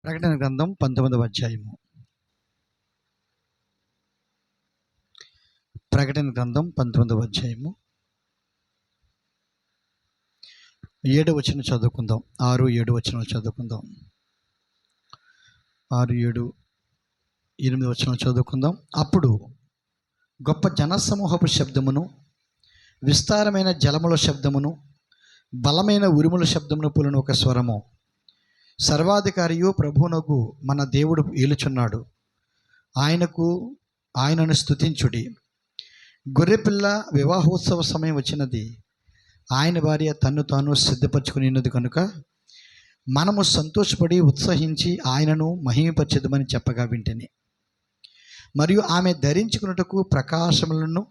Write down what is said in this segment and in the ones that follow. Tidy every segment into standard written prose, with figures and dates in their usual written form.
ప్రకటన గ్రంథం 19వ అధ్యాయము. ప్రకటన గ్రంథం 19వ అధ్యాయము 7వ వచనం చదువుకుందాం. 6, 7 వచనాలు చదువుకుందాం. 6, 7, 8 వచనాలు చదువుకుందాం. అప్పుడు గొప్ప జనసమూహపు శబ్దమును, విస్తారమైన జలముల శబ్దమును, బలమైన ఉరుముల శబ్దమును పోలిన ఒక స్వరము, సర్వాధికారియు ప్రభువునగు మన దేవుడు ఏలుచున్నాడు, ఆయనను స్తుతించుడి. గొర్రెపిల్ల వివాహోత్సవ సమయం వచ్చినది, ఆయన భార్య తన్ను తాను సిద్ధపరచుకున్నది కనుక మనము సంతోషపడి ఉత్సహించి ఆయనను మహిమపరచెదమని చెప్పగా వింటిని. మరియు ఆమె ధరించుకున్నటకు ప్రకాశములను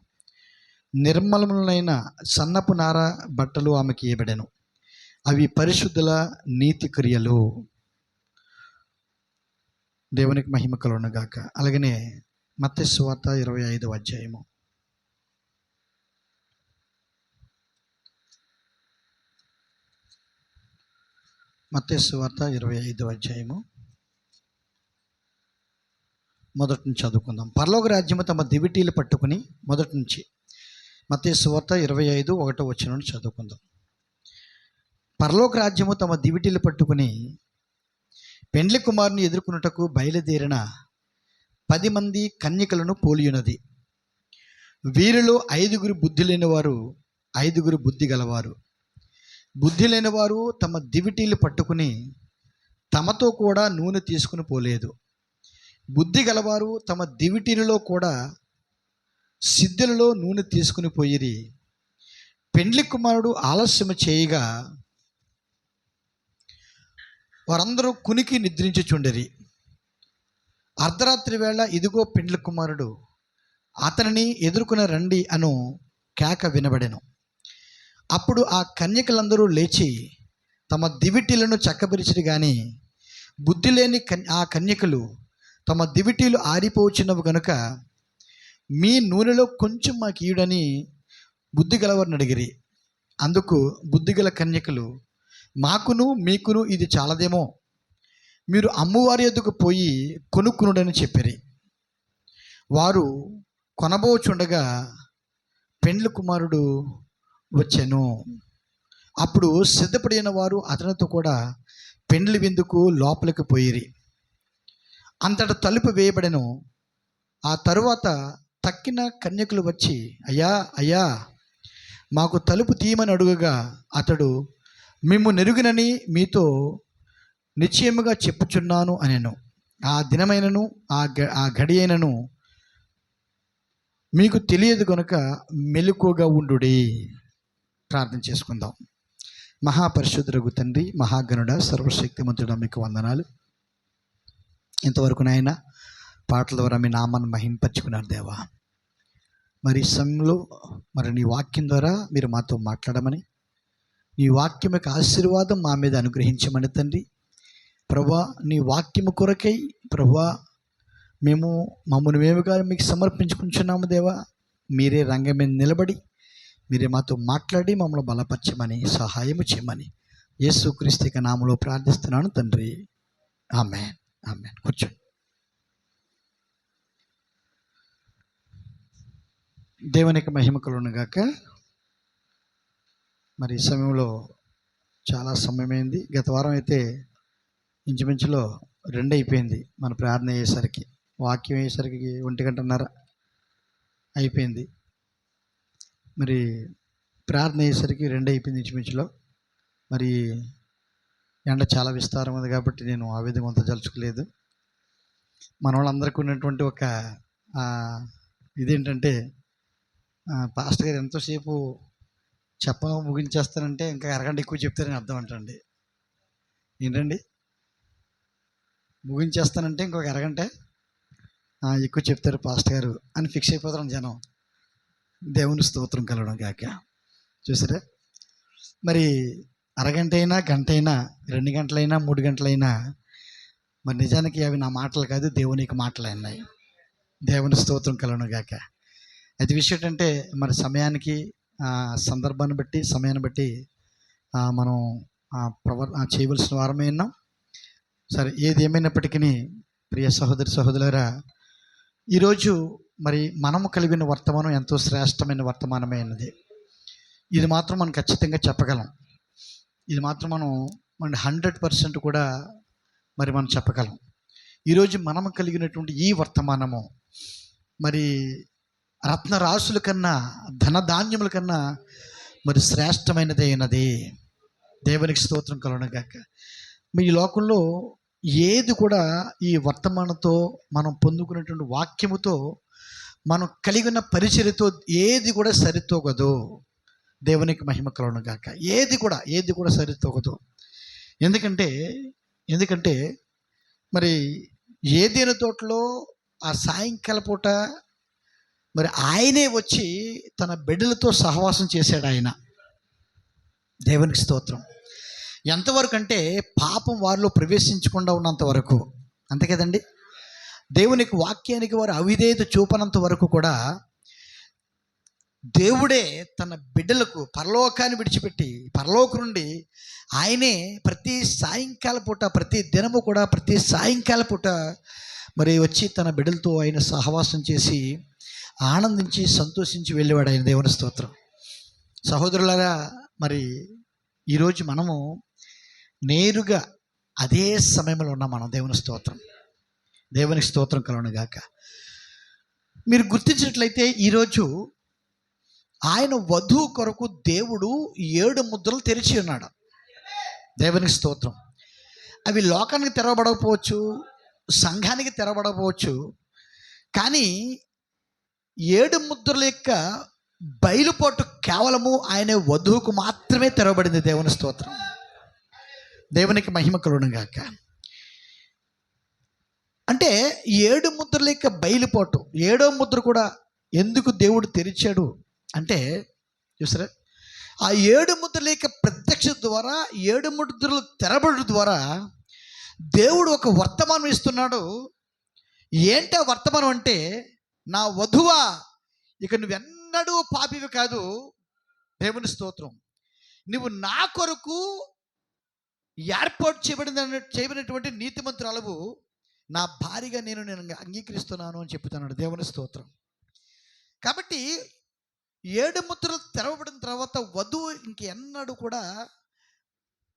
నిర్మలములైన సన్నపు నార బట్టలు ఆమెకి ఇవ్వబడెను. అవి పరిశుద్ధుల నీతి క్రియలు. దేవునికి మహిమ కలుగును గాక. అలాగనే మత్తయి సువార్త 25వ అధ్యాయము. మత్తయి సువార్త 25వ అధ్యాయము మొదటి నుంచి చదువుకుందాం. పరలోక రాజ్యము తమ దివిటీలు పట్టుకుని, మొదటి నుంచి మత్తయి సువార్త 25:1 వచనం చదువుకుందాం. పరలోక రాజ్యము తమ దివిటీలు పట్టుకుని పెండ్లి కుమారుని ఎదుర్కొనుటకు బయలుదేరిన 10 మంది కన్యకలను పోలియున్నది. వీరిలో 5 బుద్ధి లేనివారు, 5 బుద్ధి గలవారు. బుద్ధి లేనివారు తమ దివిటీలు పట్టుకుని తమతో కూడా నూనె తీసుకుని పోలేదు. బుద్ధి గలవారు తమ దివిటీలలో కూడా సిద్ధులలో నూనె తీసుకుని పోయిరి. పెండ్లి కుమారుడు ఆలస్యము చేయగా వారందరూ కునికి నిద్రించుచుండిరి. అర్ధరాత్రి వేళ ఇదిగో పెండ్లి కుమారుడు, అతనిని ఎదుర్కొని రండి అను కేక వినబడెను. అప్పుడు ఆ కన్యకలందరూ లేచి తమ దివిటీలను చక్కబరిచిరి. కానీ బుద్ధి లేని ఆ కన్యకలు తమ దివిటీలు ఆరిపోచున్నవి గనుక మీ నూనెలో కొంచెం మాకు ఈడని బుద్ధి గలవారిని అడిగిరి. అందుకు బుద్ధిగల కన్యకలు, మాకును మీకును ఇది చాలదేమో, మీరు అమ్మువారి యొద్దకు పోయి కొనుక్కునుడని చెప్పిరి. వారు కొనబోచుండగా పెండ్లి కుమారుడు వచ్చెను. అప్పుడు సిద్ధపడిన వారు అతనితో కూడా పెండ్లి విందుకు లోపలికి పోయిరి. అంతటా తలుపు వేయబడెను. ఆ తరువాత తక్కిన కన్యకులు వచ్చి, అయ్యా అయ్యా మాకు తలుపు తీయమని అడుగగా అతడు, మేము నెరుగినని మీతో నిశ్చయముగా చెప్పుచున్నాను అనెను. ఆ దినమైనను ఆ గడి అయినను మీకు తెలియదు కనుక మెలకువగా ఉండుడి. ప్రార్థన చేసుకుందాం. మహాపరిశుద్ధుడగు తండ్రి, మహాగణుడ, సర్వశక్తిమంతుడ, మీకు వందనాలు. ఇంతవరకు నాయన పాటల ద్వారా మీ నామాన్ని మహింపరచుకున్నారు దేవా. మరి ఈ సమయంలో మరి నీ వాక్యం ద్వారా మీరు మాతో మాట్లాడమని, నీ వాక్యం యొక్క ఆశీర్వాదం మా మీద అనుగ్రహించమని తండ్రి. ప్రభా, నీ వాక్యము కొరకై ప్రభా మమ్మల్ని మేముగా మీకు సమర్పించుకుంటున్నాము దేవా. మీరే రంగం మీద నిలబడి మీరే మాతో మాట్లాడి మమ్మల్ని బలపరచమని, సహాయము చేయమని యేసుక్రీస్తు నామములో ప్రార్థిస్తున్నాను తండ్రి. ఆమేన్, ఆమేన్. కూర్చోండి. దేవునికి మహిమ కలుగును గాక. మరి ఈ సమయంలో చాలా సమయమైంది. గత వారం అయితే ఇంచుమించులో 2 అయిపోయింది. మన ప్రార్థన అయ్యేసరికి, వాక్యం అయ్యేసరికి 1:30 అయిపోయింది. మరి ప్రార్థన అయ్యేసరికి 2 అయిపోయింది ఇంచుమించులో. మరి ఎండ చాలా విస్తారం ఉంది కాబట్టి నేను ఆ విధంగా అంత జలుచుకోలేదు. మన వాళ్ళందరికీ ఉన్నటువంటి ఒక ఇదేంటంటే, పాస్టర్ గారు ఎంతోసేపు ముగించేస్తానంటే ఇంకా అరగంట ఎక్కువ చెప్తారని అర్థం అంటండి. ఏంటండి, ముగించేస్తానంటే ఇంకొక అరగంట ఎక్కువ చెప్తారు పాస్టర్ గారు అని ఫిక్స్ అయిపోతారు జనం. దేవుని స్తోత్రం కలగడం కాక. చూసారా, మరి అరగంట అయినా, గంట అయినా, 2 గంటలైనా, 3 గంటలైనా మరి నిజానికి అవి నా మాటలు కాదు, దేవునికి మాటలు అన్నాయి. దేవుని స్తోత్రం కలగడం కాక. అయితే విషయం ఏంటంటే, మరి సమయానికి, సందర్భాన్ని బట్టి, సమయాన్ని బట్టి మనం చేయవలసిన వారమే ఉన్నాం. సరే, ఏది ఏమైనప్పటికీ ప్రియ సహోదరి సహోదరులారా, ఈరోజు మరి మనము కలిగిన వర్తమానం ఎంతో శ్రేష్టమైన వర్తమానమే అన్నది. ఇది మాత్రం మనం ఖచ్చితంగా చెప్పగలం. ఇది మాత్రం మన 100% కూడా మరి మనం చెప్పగలం. ఈరోజు మనము కలిగినటువంటి ఈ వర్తమానము మరి రత్నరాశుల కన్నా, ధనధాన్యముల కన్నా మరి శ్రేష్టమైనది అయినది. దేవునికి స్తోత్రం కలుగునుగాక. ఈ లోకంలో ఏది కూడా ఈ వర్తమానంతో మనం పొందుకున్నటువంటి వాక్యముతో మనం కలిగిన పరిచర్యతో ఏది కూడా సరితూగదు. దేవునికి మహిమ కలుగునుగాక. ఏది కూడా సరితూగదు. ఎందుకంటే మరి ఏదైనా తోటలో ఆ సాయంకాల పూట మరి ఆయనే వచ్చి తన బిడ్డలతో సహవాసం చేశాడు ఆయన. దేవునికి స్తోత్రం. ఎంతవరకు అంటే పాపం వారిలో ప్రవేశించకుండా ఉన్నంత వరకు, అంతే కదండి. దేవునికి వాక్యానికి వారు అవిధేయత చూపనంత వరకు కూడా దేవుడే తన బిడ్డలకు పరలోకాన్ని విడిచిపెట్టి పరలోకం నుండి ఆయనే ప్రతి సాయంకాల పూట, ప్రతి దినము కూడా ప్రతి సాయంకాల పూట మరి వచ్చి తన బిడ్డలతో ఆయన సహవాసం చేసి ఆనందించి సంతోషించి వెళ్ళేవాడు ఆయన. దేవుని స్తోత్రం. సహోదరులారా, మరి ఈరోజు మనము నేరుగా అదే సమయంలో ఉన్నాం మనం. దేవుని స్తోత్రం. దేవునికి స్తోత్రం కలుగునుగాక. మీరు గుర్తించినట్లయితే ఈరోజు ఆయన వధువు కొరకు దేవుడు 7 ముద్రలు తెరిచి ఉన్నాడు. దేవునికి స్తోత్రం. అవి లోకానికి తెరవబడకపోవచ్చు, సంఘానికి తెరవబడకపోవచ్చు, కానీ 7 ముద్రల యొక్క బయలుపాటు కేవలము ఆయన వధువుకు మాత్రమే తెరవబడింది. దేవుని స్తోత్రం. దేవునికి మహిమ కలుగునుగాక. అంటే 7 ముద్రల యొక్క బయలుపాటు, 7వ ముద్ర కూడా ఎందుకు దేవుడు తెరిచాడు అంటే, చూసారా, ఆ 7 ముద్రల యొక్క ప్రత్యక్ష ద్వారా, 7 ముద్రలు తెరబడు ద్వారా దేవుడు ఒక వర్తమానం ఇస్తున్నాడు. ఏంటి ఆ వర్తమానం అంటే, నా వధువా, ఇక నువ్వెన్నడూ పాపివి కాదు. దేవుని స్తోత్రం. నువ్వు నా కొరకు ఏర్పాటు చేయబడినటువంటి నీతిమంతురాలవు, నా భార్యగా నేను అంగీకరిస్తున్నాను అని చెప్తున్నాడు. దేవుని స్తోత్రం. కాబట్టి 7 ముద్రలు తెరవబడిన తర్వాత వధువు ఇంకెన్నడూ కూడా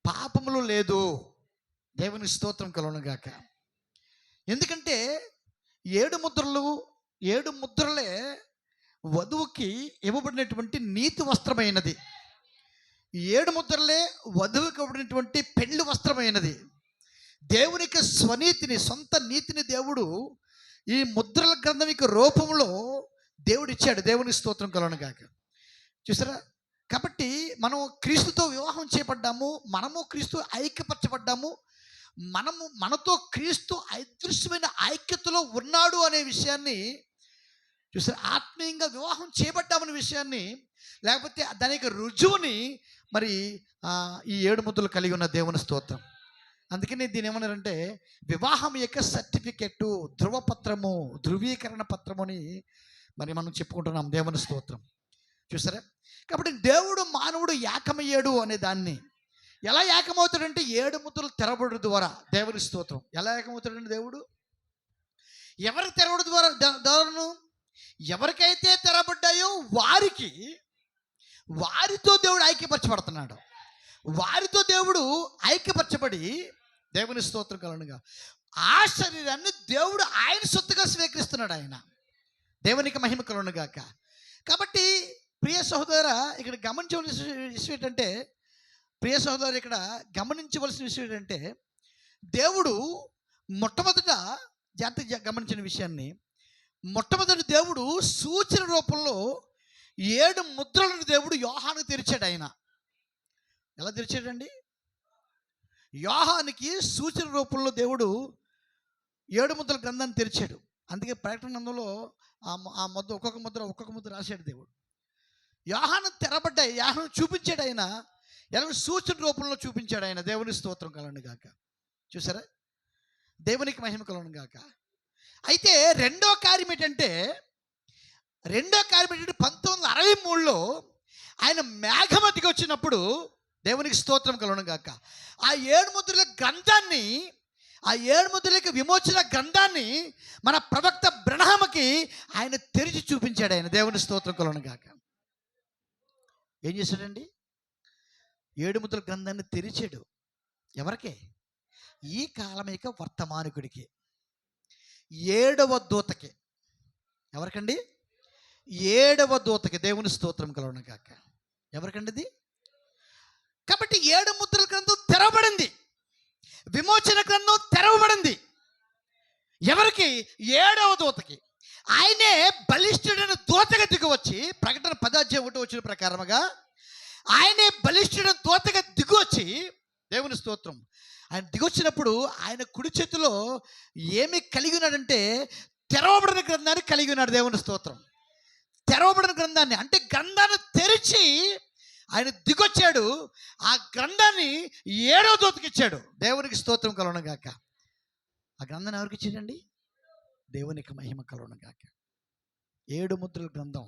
పాపములు లేదు. దేవుని స్తోత్రం కలుగునుగాక. ఎందుకంటే 7 ముద్రలే వధువుకి ఇవ్వబడినటువంటి నీతి వస్త్రమైనది. 7 ముద్రలే వధువుకి ఇవ్వబడినటువంటి పెళ్లి వస్త్రమైనది. దేవునికి స్వనీతిని, సొంత నీతిని దేవుడు ఈ ముద్రల గ్రంథం యొక్క రూపంలో దేవుడు ఇచ్చాడు. దేవుని స్తోత్రం కలుగునుగాక. చూసారా, కాబట్టి మనం క్రీస్తుతో వివాహం చేయబడ్డాము, మనము క్రీస్తు ఐక్యపరచబడ్డాము, మనతో క్రీస్తు అదృశ్యమైన ఐక్యతలో ఉన్నాడు అనే విషయాన్ని చూసారా, ఆత్మీయంగా వివాహం చేయబడ్డామనే విషయాన్ని, లేకపోతే దాని యొక్క రుజువుని మరి ఈ 7 ముద్రలు కలిగి ఉన్న దేవుని స్తోత్రం. అందుకని దీని ఏమన్నారంటే వివాహం యొక్క సర్టిఫికెట్, ధృవపత్రము, ధృవీకరణ పత్రము అని మరి మనం చెప్పుకుంటున్నాం. దేవుని స్తోత్రం. చూసారా, కాబట్టి దేవుడు మానవుడు ఏకమయ్యాడు అనే దాన్ని ఎలా ఏకమవుతాడంటే 7 ముద్రలు తెరబడు ద్వారా. దేవుని స్తోత్రం. ఎలా ఏకమవుతాడంటే దేవుడు ఎవరికి తెరవడం ద్వారాను, ఎవరికైతే తెరబడ్డాయో వారితో దేవుడు ఐక్యపరచబడుతున్నాడు. వారితో దేవుడు ఐక్యపరచబడి, దేవుని స్తోత్రం కలుగునుగా, ఆ శరీరాన్ని దేవుడు ఆయన సొత్తుగా స్వీకరిస్తున్నాడు ఆయన. దేవునికి మహిమ కలుగునుగాక. కాబట్టి ప్రియ సహోదరా, ఇక్కడ గమనించవలసిన విషయం ఏంటంటే, దేవుడు మొట్టమొదట జాగ్రత్తగా గమనించిన విషయాన్ని, మొట్టమొదటి దేవుడు సూచన రూపంలో 7 ముద్రలను దేవుడు యోహాను తెరిచాడు. ఆయన ఎలా తెరిచాడండి? యోహానికి సూచన రూపంలో దేవుడు 7 ముద్రల గ్రంథాన్ని తెరిచాడు. అందుకే ప్రకటన గ్రంథంలో ఆ ముద్ర, ఒక్కొక్క ముద్ర రాశాడు దేవుడు. యోహాను తెరబడ్డాయి, యోహాను చూపించాడు ఆయన, ఎలా సూచన రూపంలో చూపించాడు ఆయన. దేవుని స్తోత్రం కలుగునుగాక. చూసారా, దేవునికి మహిమ కలుగునుగాక. అయితే రెండో కార్యం ఏంటంటే 1963లో ఆయన మేఘమతికి వచ్చినప్పుడు, దేవునికి స్తోత్రం కలుగునుగాక, ఆ 7 ముద్రల గ్రంథాన్ని ఆ 7 ముద్రల యొక్క విమోచన గ్రంథాన్ని మన ప్రవక్త బ్రహ్మకి ఆయన తెరిచి చూపించాడు. ఆయన దేవుని స్తోత్రం కలుగును గాక. ఏం చేశాడండి? 7 ముద్రల గ్రంథాన్ని తెరిచాడు. ఎవరికే? ఈ కాలమిక వర్తమానికుడికి, 7వ దూతకి. ఎవరికండి? 7వ దూతకి. దేవుని స్తోత్రం కలుగును గాక. ఎవరికండి ఇది? కాబట్టి 7 ముద్రల గ్రంథం తెరవబడింది, విమోచన గ్రంథం తెరవబడింది. ఎవరికి? 7వ దూతకి. ఆయనే బలిష్ఠుడైన దూతగా దిగువచ్చి, ప్రకటన 10:1 ప్రకారముగా ఆయనే బలిష్ఠుడైన దూతగా దిగువచ్చి, దేవుని స్తోత్రం, ఆయన దిగొచ్చినప్పుడు ఆయన కుడి చేతిలో ఏమి కలిగి ఉన్నాడంటే తెరవబడిన గ్రంథాన్ని కలిగి ఉన్నాడు. దేవుని స్తోత్రం. తెరవబడిన గ్రంథాన్ని అంటే గ్రంథాన్ని తెరిచి ఆయన దిగొచ్చాడు. ఆ గ్రంథాన్ని 7వ దూతకి ఇచ్చాడు. దేవునికి స్తోత్రం కలుగును గాక. ఆ గ్రంథాన్ని ఎవరికి ఇచ్చాడండి? దేవునికి మహిమ కలుగును గాక. 7 ముద్రల గ్రంథం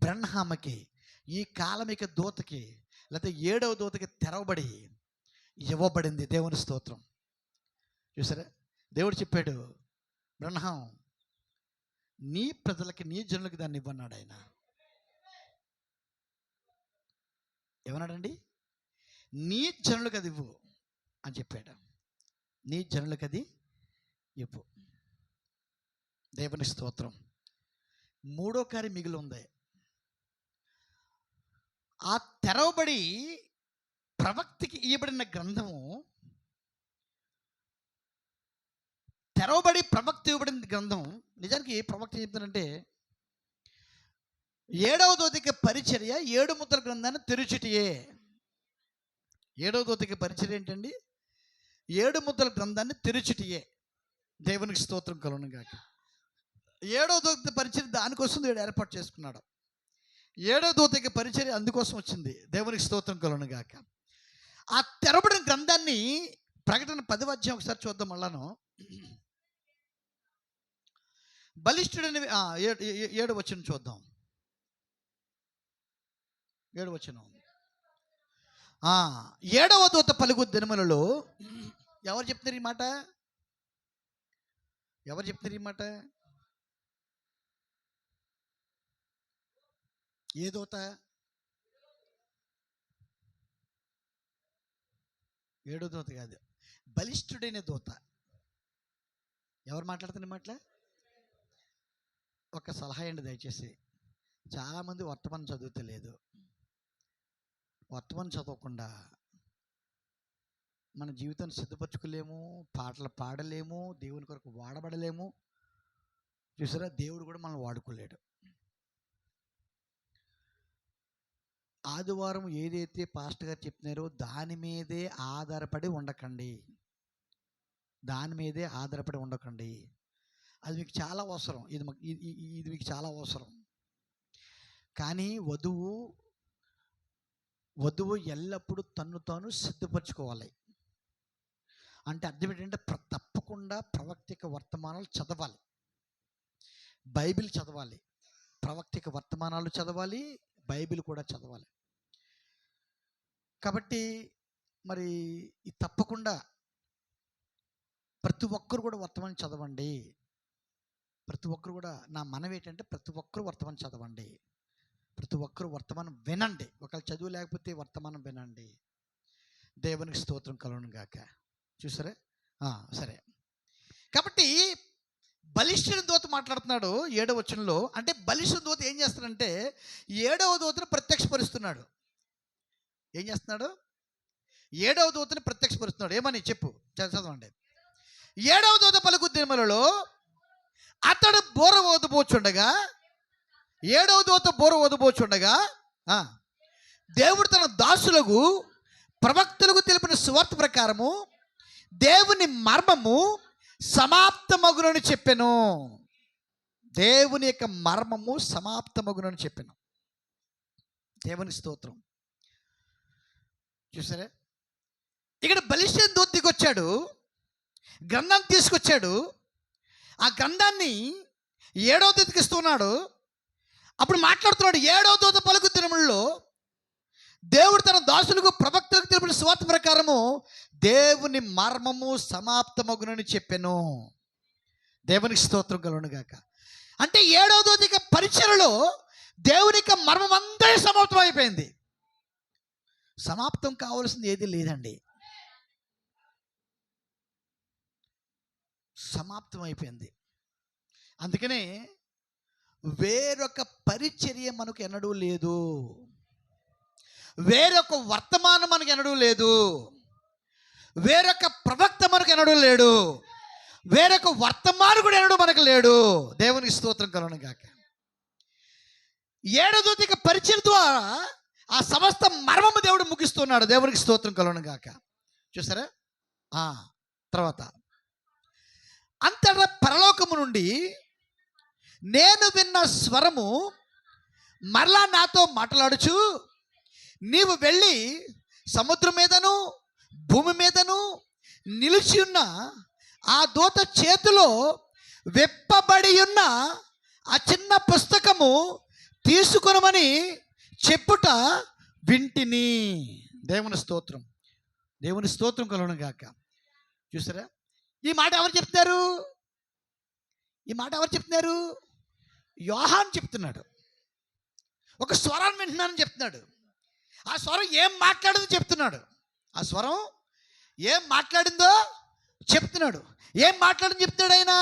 బ్రహ్మకి, ఈ కాలమిక దూతకి, లేకపోతే 7వ దూతకి తెరవబడి ఇవ్వబడింది. దేవుని స్తోత్రం. చూసారా? దేవుడు చెప్పాడు, బ్రహ్మం నీ ప్రజలకి, నీ జనులకి దాన్ని ఇవ్వన్నాడు. ఆయన ఏమన్నాడండి? నీ జనులకు అది ఇవ్వు అని చెప్పాడు. నీ జనులకు అది ఇవ్వు. దేవుని స్తోత్రం. 3వ కార్యం మిగిలి ఉంది. ఆ తెరవబడి ప్రవక్తకి ఇవ్వబడిన గ్రంథము, తెరవబడి ప్రవక్త ఇవ్వబడిన గ్రంథం. నిజానికి ప్రవక్త చెప్తానంటే 7వ దూతకి పరిచర్య 7 ముద్రల గ్రంథాన్ని తెరుచుటియే. 7వ దూతకి పరిచర్య ఏంటండి? 7 ముద్రల గ్రంథాన్ని తెరుచుటియే. దేవునికి స్తోత్రం కలుగును గాక. 7వ దూత పరిచర్య దానికోసం దేవుడు ఏర్పాటు చేసుకున్నాడు. 7వ దూతకి పరిచర్య అందుకోసం వచ్చింది. దేవునికి స్తోత్రం కలుగును గాక. ఆ తెరబడిన గ్రంథాన్ని ప్రకటన 10వ ఒకసారి చూద్దాం. మళ్ళాను బలిష్ఠుడని 7వ వచనం చూద్దాం. 7వ వచనం. 7వ దూత పలుకు దినములలో. ఎవరు చెప్తున్నారు ఈ మాట? ఎవరు చెప్తున్నారు ఈ మాట? ఏ దూత? 7వ దూత కాదు, బలిష్ఠుడైన దూత. ఎవరు మాట్లాడుతున్న మాటల? ఒక సలహా అండి దయచేసి. చాలామంది వర్తమానం చదువుతలేదు. వర్తమానం చదవకుండా మన జీవితాన్ని సిద్ధపరచుకోలేము, పాటలు పాడలేము, దేవుని కొరకు వాడబడలేము. చూసారా? దేవుడు కూడా మనల్ని వాడుకోలేడు. ఆదివారం ఏదైతే పాస్టర్ గారు చెప్తున్నారో దాని మీదే ఆధారపడి ఉండకండి. దాని మీదే ఆధారపడి ఉండకండి. అది మీకు చాలా అవసరం. ఇది మీకు చాలా అవసరం. కానీ వధువు ఎల్లప్పుడూ తన్ను తాను సిద్ధపరచుకోవాలి. అంటే అర్థం ఏంటంటే తప్పకుండా ప్రవక్తిక వర్తమానాలు చదవాలి, బైబిల్ చదవాలి, ప్రవక్తిక వర్తమానాలు చదవాలి, బైబిల్ కూడా చదవాలి. కాబట్టి మరి తప్పకుండా ప్రతి ఒక్కరు కూడా వర్తమానం చదవండి. ప్రతి ఒక్కరు కూడా, నా మనవి ఏంటంటే ప్రతి ఒక్కరు వర్తమానం చదవండి, ప్రతి ఒక్కరు వర్తమానం వినండి. ఒకవేళ చదువు లేకపోతే వర్తమానం వినండి. దేవునికి స్తోత్రం కలుగును గాక. చూసారా? సరే. కాబట్టి బలిష్ఠుని దూత మాట్లాడుతున్నాడు 7వ వచనంలో. అంటే బలిష్ఠుని దూత ఏం చేస్తాడంటే 7వ దూతను ప్రత్యక్షపరుస్తున్నాడు. ఏం చేస్తున్నాడు? 7వ దూతని ప్రత్యక్షపరుస్తున్నాడు. ఏమని చెప్పు, చదవండి. 7వ దూత పలుకు దినములలో అతడు బోర ఓదబోచుండగా, 7వ దూత బోర ఓదబోచుండగా దేవుడు తన దాసులకు ప్రవక్తలకు తెలిపిన సువార్త ప్రకారము దేవుని మర్మము సమాప్తమగునని చెప్పెను. దేవుని యొక్క మర్మము సమాప్తమగునని చెప్పెను. దేవుని స్తోత్రం. చూసారా? ఇక్కడ బలిష్ఠుని దూత దిగొచ్చాడు, గ్రంథాన్ని తీసుకొచ్చాడు. ఆ గ్రంథాన్ని 7వ దూతకి ఇస్తున్నాడు. అప్పుడు మాట్లాడుతున్నాడు. 7వ దూత పలుకు దినములలో దేవుడు తన దాసులకు ప్రవక్తలకు తెలిపిన సువార్త ప్రకారము దేవుని మర్మము సమాప్తమగునని చెప్పాను. దేవునికి స్తోత్రం కలుగును గాక. అంటే 7వ దూత పరిచర్యలో దేవునికి మర్మం అంతా సమాప్తం అయిపోయింది. సమాప్తం కావాల్సింది ఏది లేదండి, సమాప్తం అయిపోయింది. అందుకనే వేరొక పరిచర్య మనకు ఎన్నడూ లేదు, వేరొక వర్తమానం మనకు ఎన్నడూ లేదు, వేరొక ప్రవక్త మనకు ఎన్నడూ లేడు, వేరొక వర్తమానుడు ఎన్నడూ మనకు లేడు. దేవునికి స్తోత్రం కలుగును గాక. 7వ దూత పరిచయం ద్వారా ఆ సమస్త మర్మము దేవుడు ముగిస్తున్నాడు. దేవునికి స్తోత్రం కలుగును గాక. చూసారా? తర్వాత అంతటా పరలోకము నుండి నేను విన్న స్వరము మరలా నాతో మాట్లాడుచు, నీవు వెళ్ళి సముద్రం మీదను భూమి మీదను నిలిచి ఉన్న ఆ దూత చేతిలో విప్పబడి ఉన్న ఆ చిన్న పుస్తకము తీసుకొనమని చెప్పుట వింటిని. దేవుని స్తోత్రం, దేవుని స్తోత్రం కలుగును గాక. చూసారా? ఈ మాట ఎవరు చెప్తున్నారు? ఈ మాట ఎవరు చెప్తున్నారు? యోహాను చెప్తున్నాడు. ఒక స్వరాన్ని వింటున్నానని చెప్తున్నాడు. ఆ స్వరం ఏం మాట్లాడిందో చెప్తున్నాడు. ఆ స్వరం ఏం మాట్లాడిందో చెప్తున్నాడు. ఏం మాట్లాడని చెప్తున్నాడు ఆయన?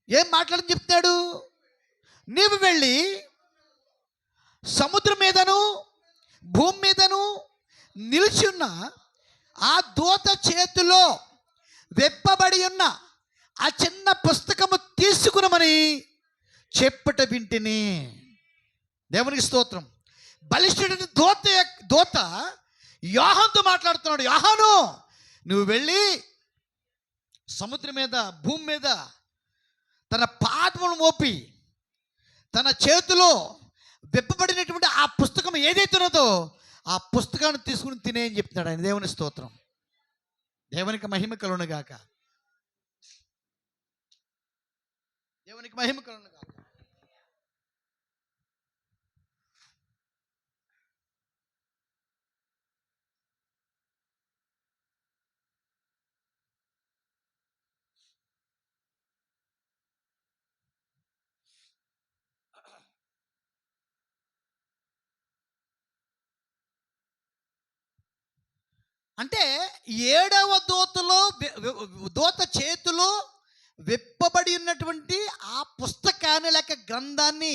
ఏం మాట్లాడని చెప్తున్నాడు? నీవు వెళ్ళి సముద్రం మీదను భూమి మీదను నిలిచి ఉన్న ఆ దూత చేతిలో వెప్పబడి ఉన్న ఆ చిన్న పుస్తకము తీసుకునమని చెప్పుట వింటిని. దేవునికి స్తోత్రం. బలిష్ఠుడైన దూత యోహానుతో మాట్లాడుతున్నాడు. యోహాను, నువ్వు వెళ్ళి సముద్రం మీద భూమి మీద తన పాదములు మోపి తన చేతిలో విప్పబడినటువంటి ఆ పుస్తకం ఏదైతే ఉన్నదో ఆ పుస్తకాన్ని తీసుకుని తినే అని చెప్తున్నాడు ఆయన. దేవుని స్తోత్రం, దేవునికి మహిమ కలుగును గాక. దేవునికి మహిమ కలుగును గాక. అంటే 7వ దూత చేతిలో విప్పబడి ఉన్నటువంటి ఆ పుస్తకాన్ని లేక గ్రంథాన్ని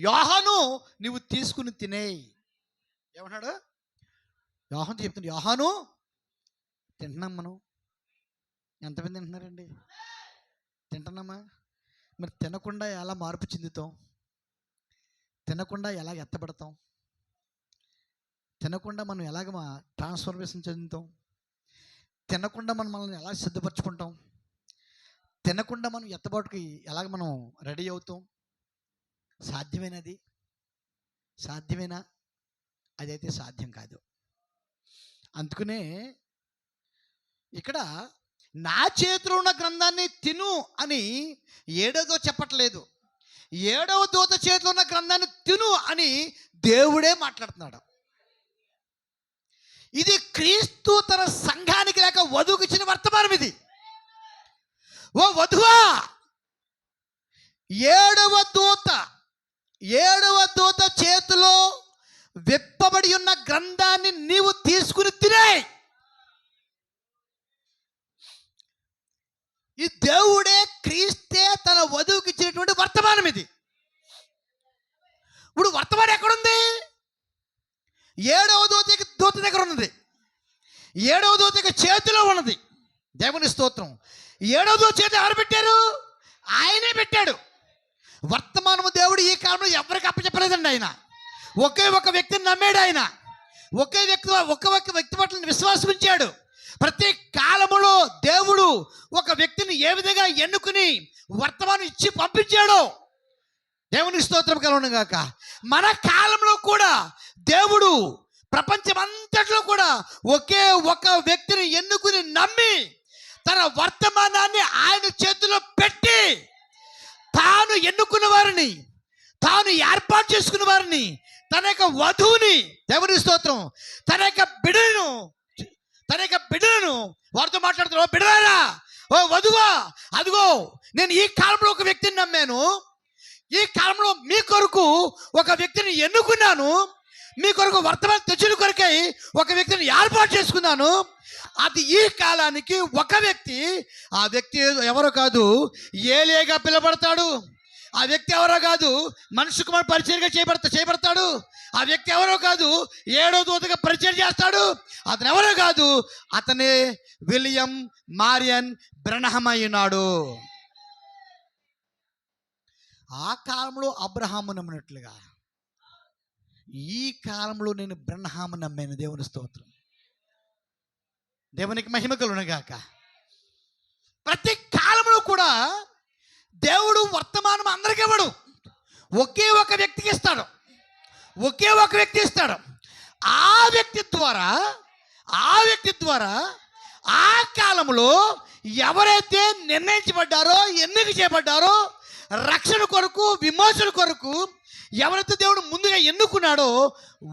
యోహాను నువ్వు తీసుకుని తినేయి. ఏమన్నాడు? యోహాను చెప్తున్నాడు, యోహాను తింటున్నాం. మనం ఎంతమంది తింటున్నారండి? తింటున్నామా? మరి తినకుండా ఎలా మార్పు చెందుతాం? తినకుండా ఎలా ఎత్తబడతాం? తినకుండా మనం ఎలాగ ట్రాన్స్ఫర్మేషన్ చెందుతాం? తినకుండా మనల్ని ఎలా సిద్ధపరచుకుంటాం? తినకుండా మనం ఎత్తబాటుకి ఎలాగ మనం రెడీ అవుతాం? సాధ్యమేనది? సాధ్యమేనా? అదైతే సాధ్యం కాదు. అందుకనే ఇక్కడ నా చేతిలో ఉన్న గ్రంథాన్ని తిను అని 7వ దూత చెప్పట్లేదు. 7వ దూత చేతిలో ఉన్న గ్రంథాన్ని తిను అని దేవుడే మాట్లాడుతున్నాడు. ఇది క్రీస్తు తన సంఘానికి లేక వధువుకి ఇచ్చిన వర్తమానం. ఇది ఓ వధువా, 7వ దూత చేతిలో విప్పబడి ఉన్న గ్రంథాన్ని నీవు తీసుకుని తినే. ఈ దేవుడే క్రీస్తే తన వధువుకి ఇచ్చినటువంటి వర్తమానం ఇది. ఇప్పుడు వర్తమానం ఎక్కడుంది? 7వ దూత దగ్గర ఉన్నది. 7వ దూత చేతిలో ఉన్నది. దేవుని స్తోత్రం. 7వ దూత చేతి ఎవరు పెట్టారు? ఆయనే పెట్టాడు. వర్తమానము దేవుడు ఈ కాలంలో ఎవరికి అప్పచెప్పలేదండి. ఆయన ఒకే ఒక వ్యక్తిని నమ్మాడు. ఆయన ఒకే వ్యక్తి పట్ల విశ్వాసం ఉంచాడు. ప్రతి కాలములో దేవుడు ఒక వ్యక్తిని ఏ విధంగా ఎన్నుకుని వర్తమానం ఇచ్చి పంపించాడు. దేవునికి స్తోత్రం కలుగును గాక. మన కాలంలో కూడా దేవుడు ప్రపంచమంతట్లో కూడా ఒకే ఒక వ్యక్తిని ఎన్నుకుని నమ్మి తన వర్తమానాన్ని ఆయన చేతిలో పెట్టి తాను ఎన్నుకున్న వారిని, తాను ఏర్పాటు చేసుకున్న వారిని తన యొక్క వధువుని, దేవుని స్తోత్రం, తన యొక్క బిడ్డలను వారితో మాట్లాడుతున్నా, ఓ బిడ్డలారా, ఓ వధువా, అదిగో నేను ఈ కాలంలో ఒక వ్యక్తిని నమ్మాను, ఈ కాలంలో మీ కొరకు ఒక వ్యక్తిని ఎన్నుకున్నాను, మీ కొరకు వర్తమాన తెచ్చుల కొరకై ఒక వ్యక్తిని ఏర్పాటు చేసుకున్నాను. అది ఈ కాలానికి ఒక వ్యక్తి, ఆ వ్యక్తి ఎవరో కాదు, ఏలియాగా పిలువబడతాడు. ఆ వ్యక్తి ఎవరో కాదు, మనిషి కుమార్ పరిచర్గా చేయబడతాడు. ఆ వ్యక్తి ఎవరో కాదు, 7వ దూతగా పరిచయం చేస్తాడు. అతను ఎవరో కాదు, అతనే విలియం మారియన్ బ్రనహం అయ్యున్నాడు. ఆ కాలంలో అబ్రహాము నమ్మినట్లుగా ఈ కాలంలో నేను బ్రనహాము నమ్మాను. దేవుని స్తోత్రం, దేవునికి మహిమ కలుగునుగాక. ప్రతి కాలంలో కూడా దేవుడు వర్తమానం అందరికీ ఇవ్వడు, ఒకే ఒక వ్యక్తికి ఇస్తాడు. ఆ వ్యక్తి ద్వారా ఆ కాలంలో ఎవరైతే నిర్ణయించబడ్డారో, ఎన్నిక చేయబడ్డారో, రక్షణ కొరకు, విమోచన కొరకు ఎవరైతే దేవుడు ముందుగా ఎన్నుకున్నాడో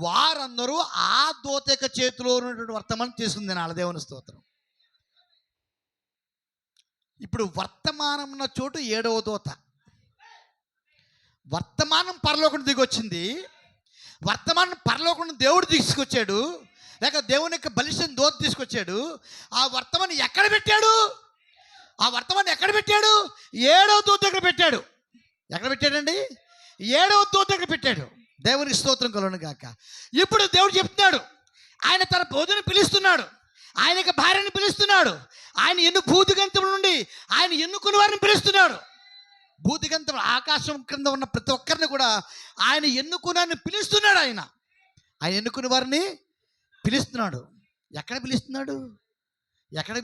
వారందరూ ఆ దూత యొక్క చేతిలో ఉన్నటువంటి వర్తమానం తీసుకుంది నాళ్ళ. దేవుని స్తోత్రం. ఇప్పుడు వర్తమానం ఉన్న చోటు 7వ దూత. వర్తమానం పరలోకం దిగొచ్చింది. వర్తమానం పరలోకం దేవుడు తీసుకొచ్చాడు, లేక దేవుని యొక్క బలిష్ట దూత తీసుకొచ్చాడు. ఆ వర్తమానం ఎక్కడ పెట్టాడు? 7వ దూత దగ్గర పెట్టాడు. ఎక్కడ పెట్టాడండి? 7వ దూత దగ్గర పెట్టాడు. దేవునికి స్తోత్రం కలుగును గాక. ఇప్పుడు దేవుడు చెప్తున్నాడు, ఆయన తన బోధను పిలుస్తున్నాడు, ఆయన యొక్క భార్యను పిలుస్తున్నాడు, ఆయన భూదిగంతం నుండి ఆయన ఎన్నుకున్న వారిని పిలుస్తున్నాడు. భూదిగంతం ఆకాశం క్రింద ఉన్న ప్రతి ఒక్కరిని కూడా ఆయన ఎన్నుకున్నారని పిలుస్తున్నాడు. ఆయన ఎన్నుకున్న వారిని పిలుస్తున్నాడు. ఎక్కడ పిలుస్తున్నాడు? ఎక్కడ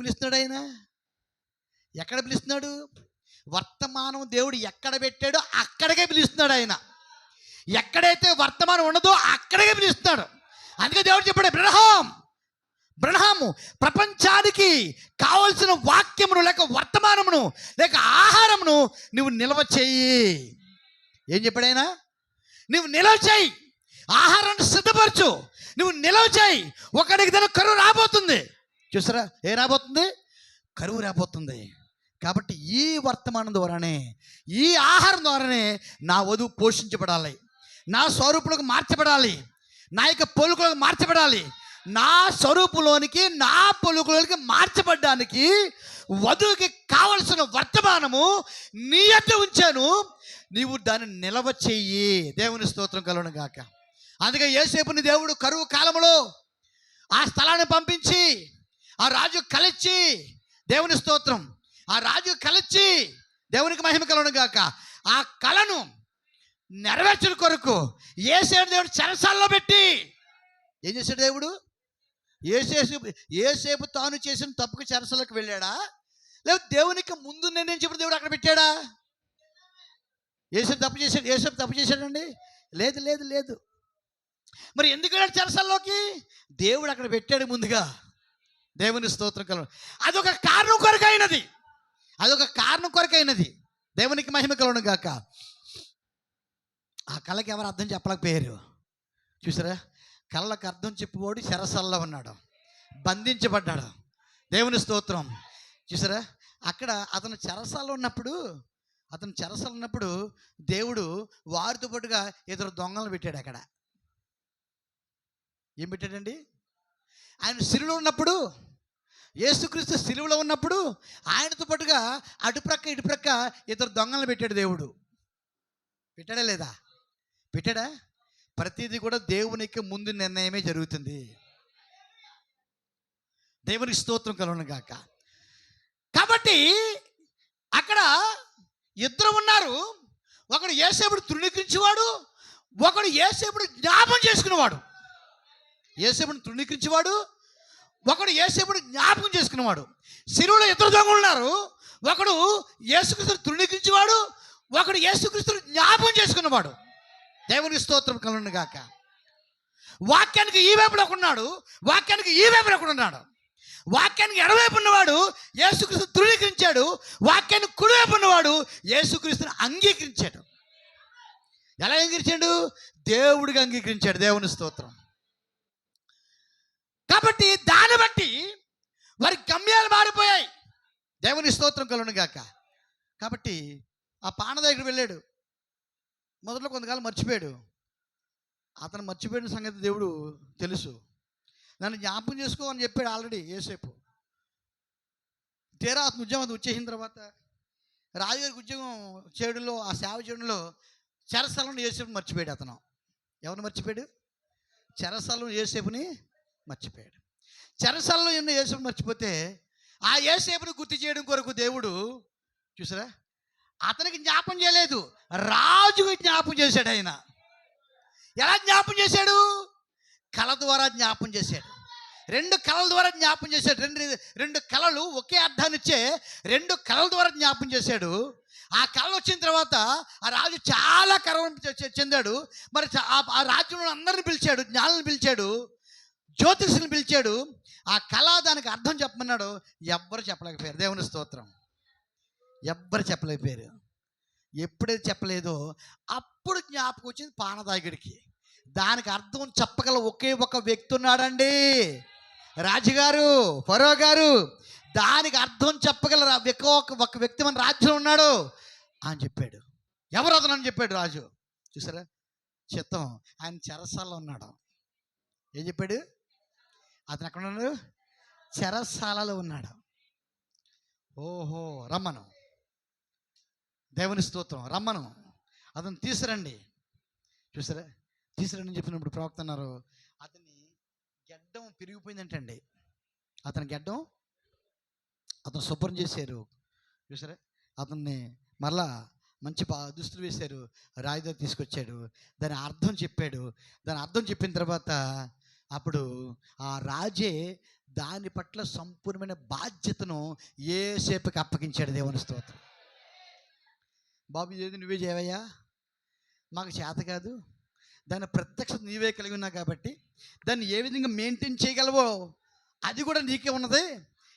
పిలుస్తున్నాడు? వర్తమానం దేవుడు ఎక్కడ పెట్టాడో అక్కడికే పిలుస్తున్నాడు. ఆయన ఎక్కడైతే వర్తమానం ఉండదో అక్కడికే పిలుస్తున్నాడు. అందుకే దేవుడు చెప్పాడు, బ్రనహాము ప్రపంచానికి కావలసిన వాక్యమును, లేక వర్తమానమును, లేక ఆహారమును నువ్వు నిల్వ చెయ్యి. ఏం చెప్పాడు ఆయన? నువ్వు నిల్వ చెయ్యి, ఆహారాన్ని సిద్ధపరచు, నువ్వు నిల్వ చెయ్యి. ఒకడికి దాని కరువు రాబోతుంది. చూసారా, ఏ రాబోతుంది? కరువు రాబోతుంది. కాబట్టి ఈ వర్తమానం ద్వారానే, ఈ ఆహారం ద్వారానే నా వధువు పోషించబడాలి, నా స్వరూపులకు మార్చబడాలి, నా యొక్క పొలుకులకు మార్చబడాలి. నా స్వరూపులోనికి, నా పొలుకులోనికి మార్చబడ్డానికి వధువుకి కావలసిన వర్తమానము నీ యొద్ద ఉంచాను, నీవు దాన్ని నిలవ చెయ్యి. దేవుని స్తోత్రం కలుగును గాక. అందుకే యోసేపుని దేవుడు కరువు కాలంలో ఆ స్థలాన్ని పంపించి, ఆ రాజు కలిచ్చి, దేవుని స్తోత్రం, ఆ రాజు కలిచ్చి, దేవునికి మహిమ కలుగును గాక, ఆ కళను నెరవేర్చిన కొరకు యేసేపు దేవుడు చెరసాలలో పెట్టి ఏం చేశాడు? దేవుడు యేసేపు తాను చేసిన తప్పుకు చెరసలకు వెళ్ళాడా, లేదా దేవునికి ముందు నిర్ణయించినప్పుడు దేవుడు అక్కడ పెట్టాడా? యేసేపు తప్పు చేశాడండి? లేదు. మరి ఎందుకు వెళ్ళాడు చెరసల్లోకి? దేవుడు అక్కడ పెట్టాడు ముందుగా. దేవుని స్తోత్రం కలుగు. అదొక కారణం కొరకైనది. దేవునికి మహిమ కలుగును గాక. ఆ కళకి ఎవరు అర్థం చెప్పలేకపోయారు. చూసారా, కళ్ళకు అర్థం చెప్పుకోడు చెరసల్లో ఉన్నాడు, బంధించబడ్డాడు. దేవుని స్తోత్రం. చూసారా, అక్కడ అతను చెరసాల్లో ఉన్నప్పుడు దేవుడు వారితో పాటుగా ఇద్దరు దొంగలను పెట్టాడు. అక్కడ ఏం పెట్టాడండి? ఆయన సిలువలో ఉన్నప్పుడు, యేసుక్రీస్తు సిలువలో ఉన్నప్పుడు ఆయనతో పాటుగా అటుప్రక్క ఇటుప్రక్క ఇద్దరు దొంగలను పెట్టాడు దేవుడు. పెట్టాడా లేదా? పెట్టాడా? ప్రతిదీ కూడా దేవునికి ముందు నిర్ణయమే జరుగుతుంది. దేవునికి స్తోత్రం కలుగును గాక. కాబట్టి అక్కడ ఇద్దరు ఉన్నారు. ఒకడు యేసేపుడు తృణీకరించేవాడు, ఒకడు యేసేపుడు జ్ఞాపం చేసుకునేవాడు. యేసేపుడు తృణీకరించేవాడు, ఒకడు యేసేపుడు జ్ఞాపకం చేసుకునేవాడు. సిలువలో ఇద్దరు దొంగలు ఉన్నారు. ఒకడు యేసుక్రీస్తుని తృణీకరించేవాడు, ఒకడు యేసుక్రీస్తుని జ్ఞాపకం చేసుకున్నవాడు. దేవునికి స్తోత్రం కలుగును గాక. వాక్యానికి ఈ వైపులో ఉన్నాడు, వాక్యానికి ఈ వైపులో ఉన్నాడు. వాక్యానికి ఎడవైపు ఉన్నవాడు యేసుక్రీస్తు తృణీకరించాడు, వాక్యాన్ని కుడివైపు ఉన్నవాడు యేసుక్రీస్తుని అంగీకరించాడు. ఎలా అంగీకరించాడు? దేవుడిగా అంగీకరించాడు. దేవుని స్తోత్రం. కాబట్టి దాన్ని బట్టి వారి గమ్యాలు మారిపోయాయి. దేవుని స్తోత్రం కలుగును గాక. కాబట్టి ఆ పాన దగ్గర వెళ్ళాడు. మొదట్లో కొంతకాలం మర్చిపోయాడు. అతను మర్చిపోయిన సంగతి దేవుడు తెలుసు. నన్ను జ్ఞాపకం చేసుకో అని చెప్పాడు ఆల్రెడీ యేసేపు. తీరా అతను ఉద్యోగం వచ్చేసిన తర్వాత రాజుగారికి ఉద్యోగం చేయడంలో, ఆ సేవ చేయడంలో చెరస్థలంలో యేసేపుని మర్చిపోయాడు. అతను ఎవరిని మర్చిపోయాడు? చెరస్థలంలో యేసేపుని మర్చిపోయాడు. చెరస్థలంలో ఎన్నో యేసేపుని మర్చిపోతే ఆ యేసేపుని గుర్తు చేయడం కొరకు దేవుడు చూసారా అతనికి జ్ఞాపం చేయలేదు, రాజుకి జ్ఞాపం చేశాడు. ఆయన ఎలా జ్ఞాపం చేశాడు? కళ ద్వారా జ్ఞాపం చేశాడు. 2 కళల ద్వారా జ్ఞాపం చేశాడు. రెండు కళలు ఒకే అర్థాన్ని ఇచ్చే 2 కళల ద్వారా జ్ఞాపం చేశాడు. ఆ కళ వచ్చిన తర్వాత ఆ రాజు చాలా గర్వం చెందాడు. మరి ఆ రాజ్యంలో అందరిని పిలిచాడు, జ్ఞానులను పిలిచాడు, జ్యోతిష్యులను పిలిచాడు. ఆ కళ దానికి అర్థం చెప్పమన్నాడు. ఎవ్వరు చెప్పలేకపోయారు. దేవుని స్తోత్రం. ఎవ్వరు చెప్పలేకపోయారు. ఎప్పుడైతే చెప్పలేదో అప్పుడు జ్ఞాపకం వచ్చింది పానదాయుడికి. దానికి అర్థం చెప్పగల ఒకే ఒక వ్యక్తి ఉన్నాడండి, రాజుగారు, ఫరో గారు. దానికి అర్థం చెప్పగల ఒక వ్యక్తి మన రాజ్యంలో ఉన్నాడు అని చెప్పాడు. ఎవరు అతను అని చెప్పాడు రాజు. చూసారా చిత్తం. ఆయన చెరసాలలో ఉన్నాడు. ఏం చెప్పాడు? అతను ఎక్కడ ఉన్నాడు? చెరసాలలో ఉన్నాడు. ఓహో, రమ్మను. దేవుని స్తోత్రం. రమ్మను, అతను తీసురండి. చూసారా, తీసురండి చెప్పినప్పుడు ప్రవక్త అన్నారు, అతని గెడ్డం పెరిగిపోయిందంటండి. అతని గెడ్డం అతను శుభ్రం చేశారు. చూసారా, అతన్ని మరలా మంచి దుస్తులు వేశారు, రాజుగారు తీసుకొచ్చాడు. దాని అర్థం చెప్పాడు. దాని అర్థం చెప్పిన తర్వాత అప్పుడు ఆ రాజే దాని పట్ల సంపూర్ణమైన బాధ్యతను యేసేపుకి అప్పగించాడు. దేవుని స్తోత్రం. బాబు ఏది నువ్వే చేయవయ్యా, మాకు చేత కాదు, దాని ప్రత్యక్షత నీవే కలిగి ఉన్నా కాబట్టి దాన్ని ఏ విధంగా మెయింటైన్ చేయగలవో అది కూడా నీకే ఉన్నది.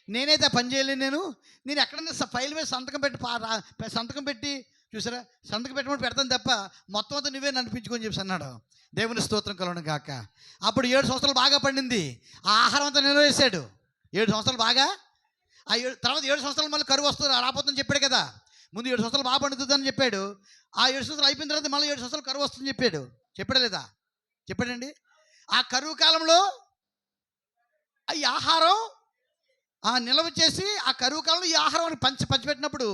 నేనైతే పని చేయలేను. నేను ఎక్కడైనా ఫైల్ మీద సంతకం పెట్టి చూసారా, సంతకం పెట్టమని పెడతాను తప్ప మొత్తం అంతా నువ్వే నడిపించుకొని చెప్పి అన్నాడు. దేవుని స్తోత్రం కలుగును గాక. అప్పుడు 7 సంవత్సరాలు బాగా పండింది. ఆ ఆహారం అంతా నిల్వ చేశాడు. 7 సంవత్సరాలు బాగా. తర్వాత 7 సంవత్సరాలు మళ్ళీ కరువు వస్తుంది రాబోతుందని చెప్పాడు కదా. ముందు 7 సంవత్సరాలు బాగా పండుతుందని చెప్పాడు. ఆ 7 సంవత్సరాలు అయిపోయిన తర్వాత మళ్ళీ 7 సంవత్సరాలు కరువు వస్తుందని చెప్పాడు. చెప్పాడా లేదా? చెప్పాడండి. ఆ కరువు కాలంలో ఈ ఆహారం నిల్వ చేసి ఆ కరువు కాలంలో ఈ ఆహారాన్ని పంచిపెట్టినప్పుడు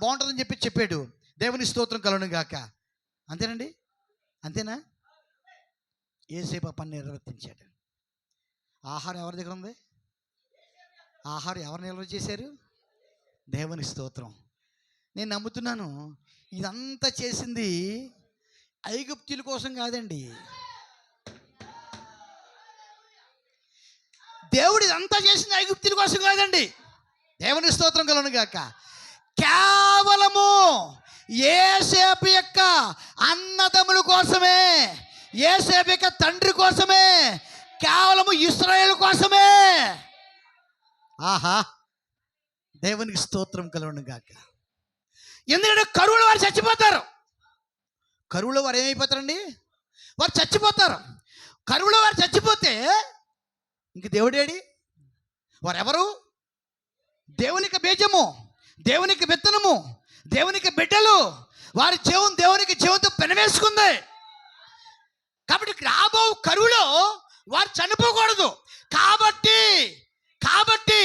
బాగుంటుందని చెప్పాడు. దేవుని స్తోత్రం కలుగును గాక. అంతేనండి, అంతేనా? యేసేపు ఆ పని నిర్వర్తించాడు. ఆహారం ఎవరి దగ్గర ఉంది? ఆహారం ఎవరు నిల్వ చేశారు? దేవుని స్తోత్రం. నేను నమ్ముతున్నాను ఇదంతా చేసింది ఐగుప్తీయుల కోసం కాదండి. దేవుడు ఇదంతా చేసింది ఐగుప్తీయుల కోసం కాదండి. దేవుని స్తోత్రం కలుగును గాక. కేవలము యేసేపు యొక్క అన్నదమ్ముల కోసమే, యేసేపు యొక్క తండ్రి కోసమే, కేవలము ఇశ్రాయేలు కోసమే. ఆహా, దేవునికి స్తోత్రం కలుగును గాక. ఎందుకంటే కరువులో వారు చచ్చిపోతారు. కరువులో వారు ఏమైపోతారండి? వారు చచ్చిపోతారు. కరువులో వారు చచ్చిపోతే ఇంక దేవుడేడి? వారెవరు? దేవునికి బీజము, దేవునికి విత్తనము, దేవునికి బిడ్డలు. వారి జీవం దేవునికి జీవంతో పెనవేసుకుంది. కాబట్టి రాబో కరువులో వారు చనిపోకూడదు. కాబట్టి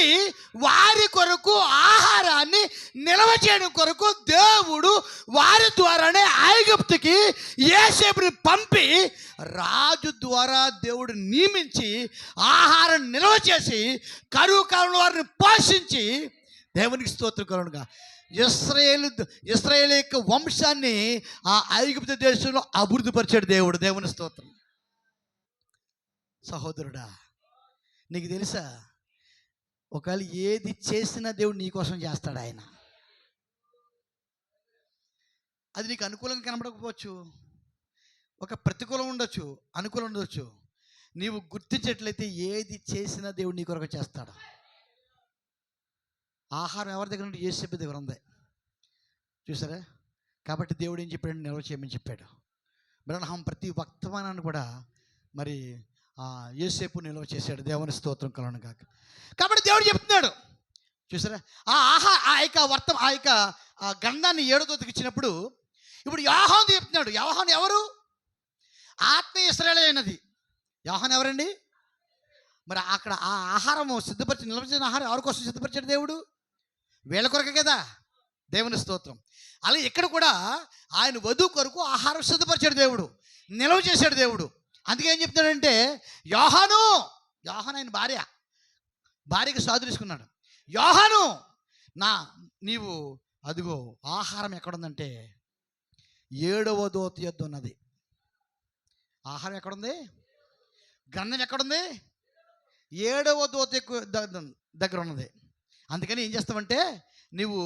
వారి కొరకు ఆహారాన్ని నిల్వ చేయడం కొరకు దేవుడు వారి ద్వారానే ఐగుప్తుకి యేసేపుని పంపి రాజు ద్వారా దేవుడు నియమించి ఆహారం నిల్వ చేసి కరువు కాలంలో వారిని పోషించి దేవునికి స్తోత్రం కలుగునుగా ఇశ్రాయేలు యొక్క వంశాన్ని ఆ ఐగుప్తు దేశంలో అభివృద్ధిపరిచాడు దేవుడు. దేవుని స్తోత్రం. సహోదరుడా, నీకు తెలుసా, ఒకవేళ ఏది చేసినా దేవుడు నీ కోసం చేస్తాడు. ఆయన అది నీకు అనుకూలంగా కనబడకపోవచ్చు, ఒక ప్రతికూలం ఉండొచ్చు, అనుకూలం ఉండొచ్చు. నీవు గుర్తించేట్లయితే ఏది చేసినా దేవుడు నీ కొరకు చేస్తాడు. ఆహారం ఎవరి దగ్గర నుండి? యేసేపు దగ్గర ఉంది. చూసారా? కాబట్టి దేవుడు ఏం చెప్పాడు? నిల్వ చేయమని చెప్పాడు. బ్రహ్మ ప్రతి వర్తమానాన్ని కూడా మరి యేసేపు నిల్వ చేశాడు. దేవుని స్తోత్రం కలుగును గాక. కాబట్టి దేవుడు చెప్తున్నాడు చూసారా, ఆ యొక్క గంధాన్ని 7వ దూతకి ఇచ్చినప్పుడు ఇప్పుడు యోహాను చెప్తున్నాడు. యోహాను ఎవరు? ఆత్మీయ ఇశ్రాయేలు అయినది. యోహాను ఎవరండి? మరి అక్కడ ఆ ఆహారము సిద్ధపరిచి నిల్వచిన ఆహారం ఎవరి కోసం సిద్ధపరిచాడు దేవుడు? వీళ్ళ కొరకే కదా. దేవుని స్తోత్రం. అలాగే ఇక్కడ కూడా ఆయన వధువు కొరకు ఆహారం సిద్ధపరిచాడు దేవుడు, నిల్వ చేశాడు దేవుడు. అందుకే ఏం చెప్తున్నాడంటే యోహాను ఆయన భార్యకి సాదులేసుకున్నాడు. యోహాను నీవు అదిగో ఆహారం ఎక్కడుందంటే 7వ దూత యొద్ద ఉన్నది. ఆహారం ఎక్కడుంది? గంధం ఎక్కడుంది? 7వ దూత దగ్గర ఉన్నది. అందుకని ఏం చేస్తామంటే నువ్వు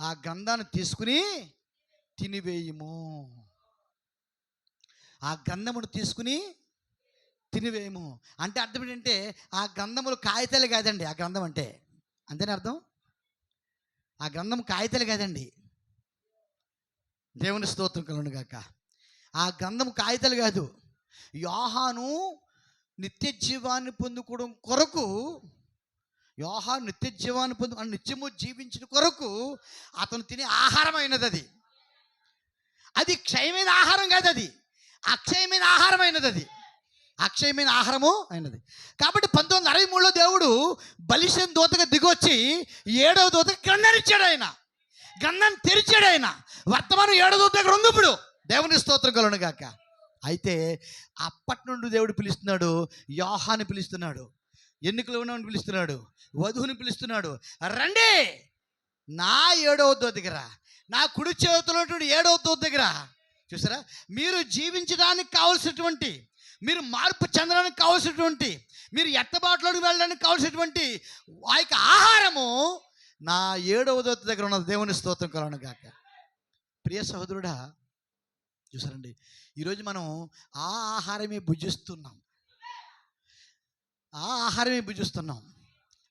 ఆ గంధాన్ని తీసుకుని తినివేయము. ఆ గంధమును తీసుకుని తినివేయము అంటే అర్థం ఏంటంటే ఆ గంధములు కాగితాలు కాదండి. ఆ గ్రంథం అంటే అంతేనా అర్థం? ఆ గ్రంథం కాగితాలు కాదండి. దేవుని స్తోత్రం కలుగును గాక. ఆ గ్రంథం కాగితాలు కాదు. యోహాను నిత్య జీవాన్ని పొందుకోవడం కొరకు, యోహాను నిత్య జీవాన్ని నిత్యము జీవించిన కొరకు అతను తినే ఆహారం అయినది. అది క్షయమైన ఆహారం కాదు, అది అక్షయమైన ఆహారం అయినది. అక్షయమైన ఆహారము అయినది. కాబట్టి 1963లో దేవుడు బలిసిన దూతగా దిగొచ్చి 7వ దూతకి గంధాన్ని ఇచ్చాడు. ఆయన గంధాన్ని తెరిచాడు. ఆయన వర్తమానం 7వ దూత దగ్గర ఉంది. ఇప్పుడు దేవుని స్తోత్రం కలుగును గాక. అయితే అప్పటి నుండి దేవుడు పిలుస్తున్నాడు, యోహాను పిలుస్తున్నాడు, ఎన్నికలు ఉన్నవాడిని పిలుస్తున్నాడు, వధువుని పిలుస్తున్నాడు. రండి నా 7వ దూత దగ్గర, నా కుడి చేతిలో 7వ దూత దగ్గర. చూసారా, మీరు జీవించడానికి కావలసినటువంటి, మీరు మార్పు చెందడానికి కావాల్సినటువంటి, మీరు ఎత్తబాటులోకి వెళ్ళడానికి కావాల్సినటువంటి ఆ యొక్క ఆహారము నా 7వ దూత దగ్గర ఉన్నది. దేవుని స్తోత్రం కలుగును గాక. ప్రియ సహోదరుడా, చూసారండి, ఈరోజు మనం ఆ ఆహారమే భుజిస్తున్నాం.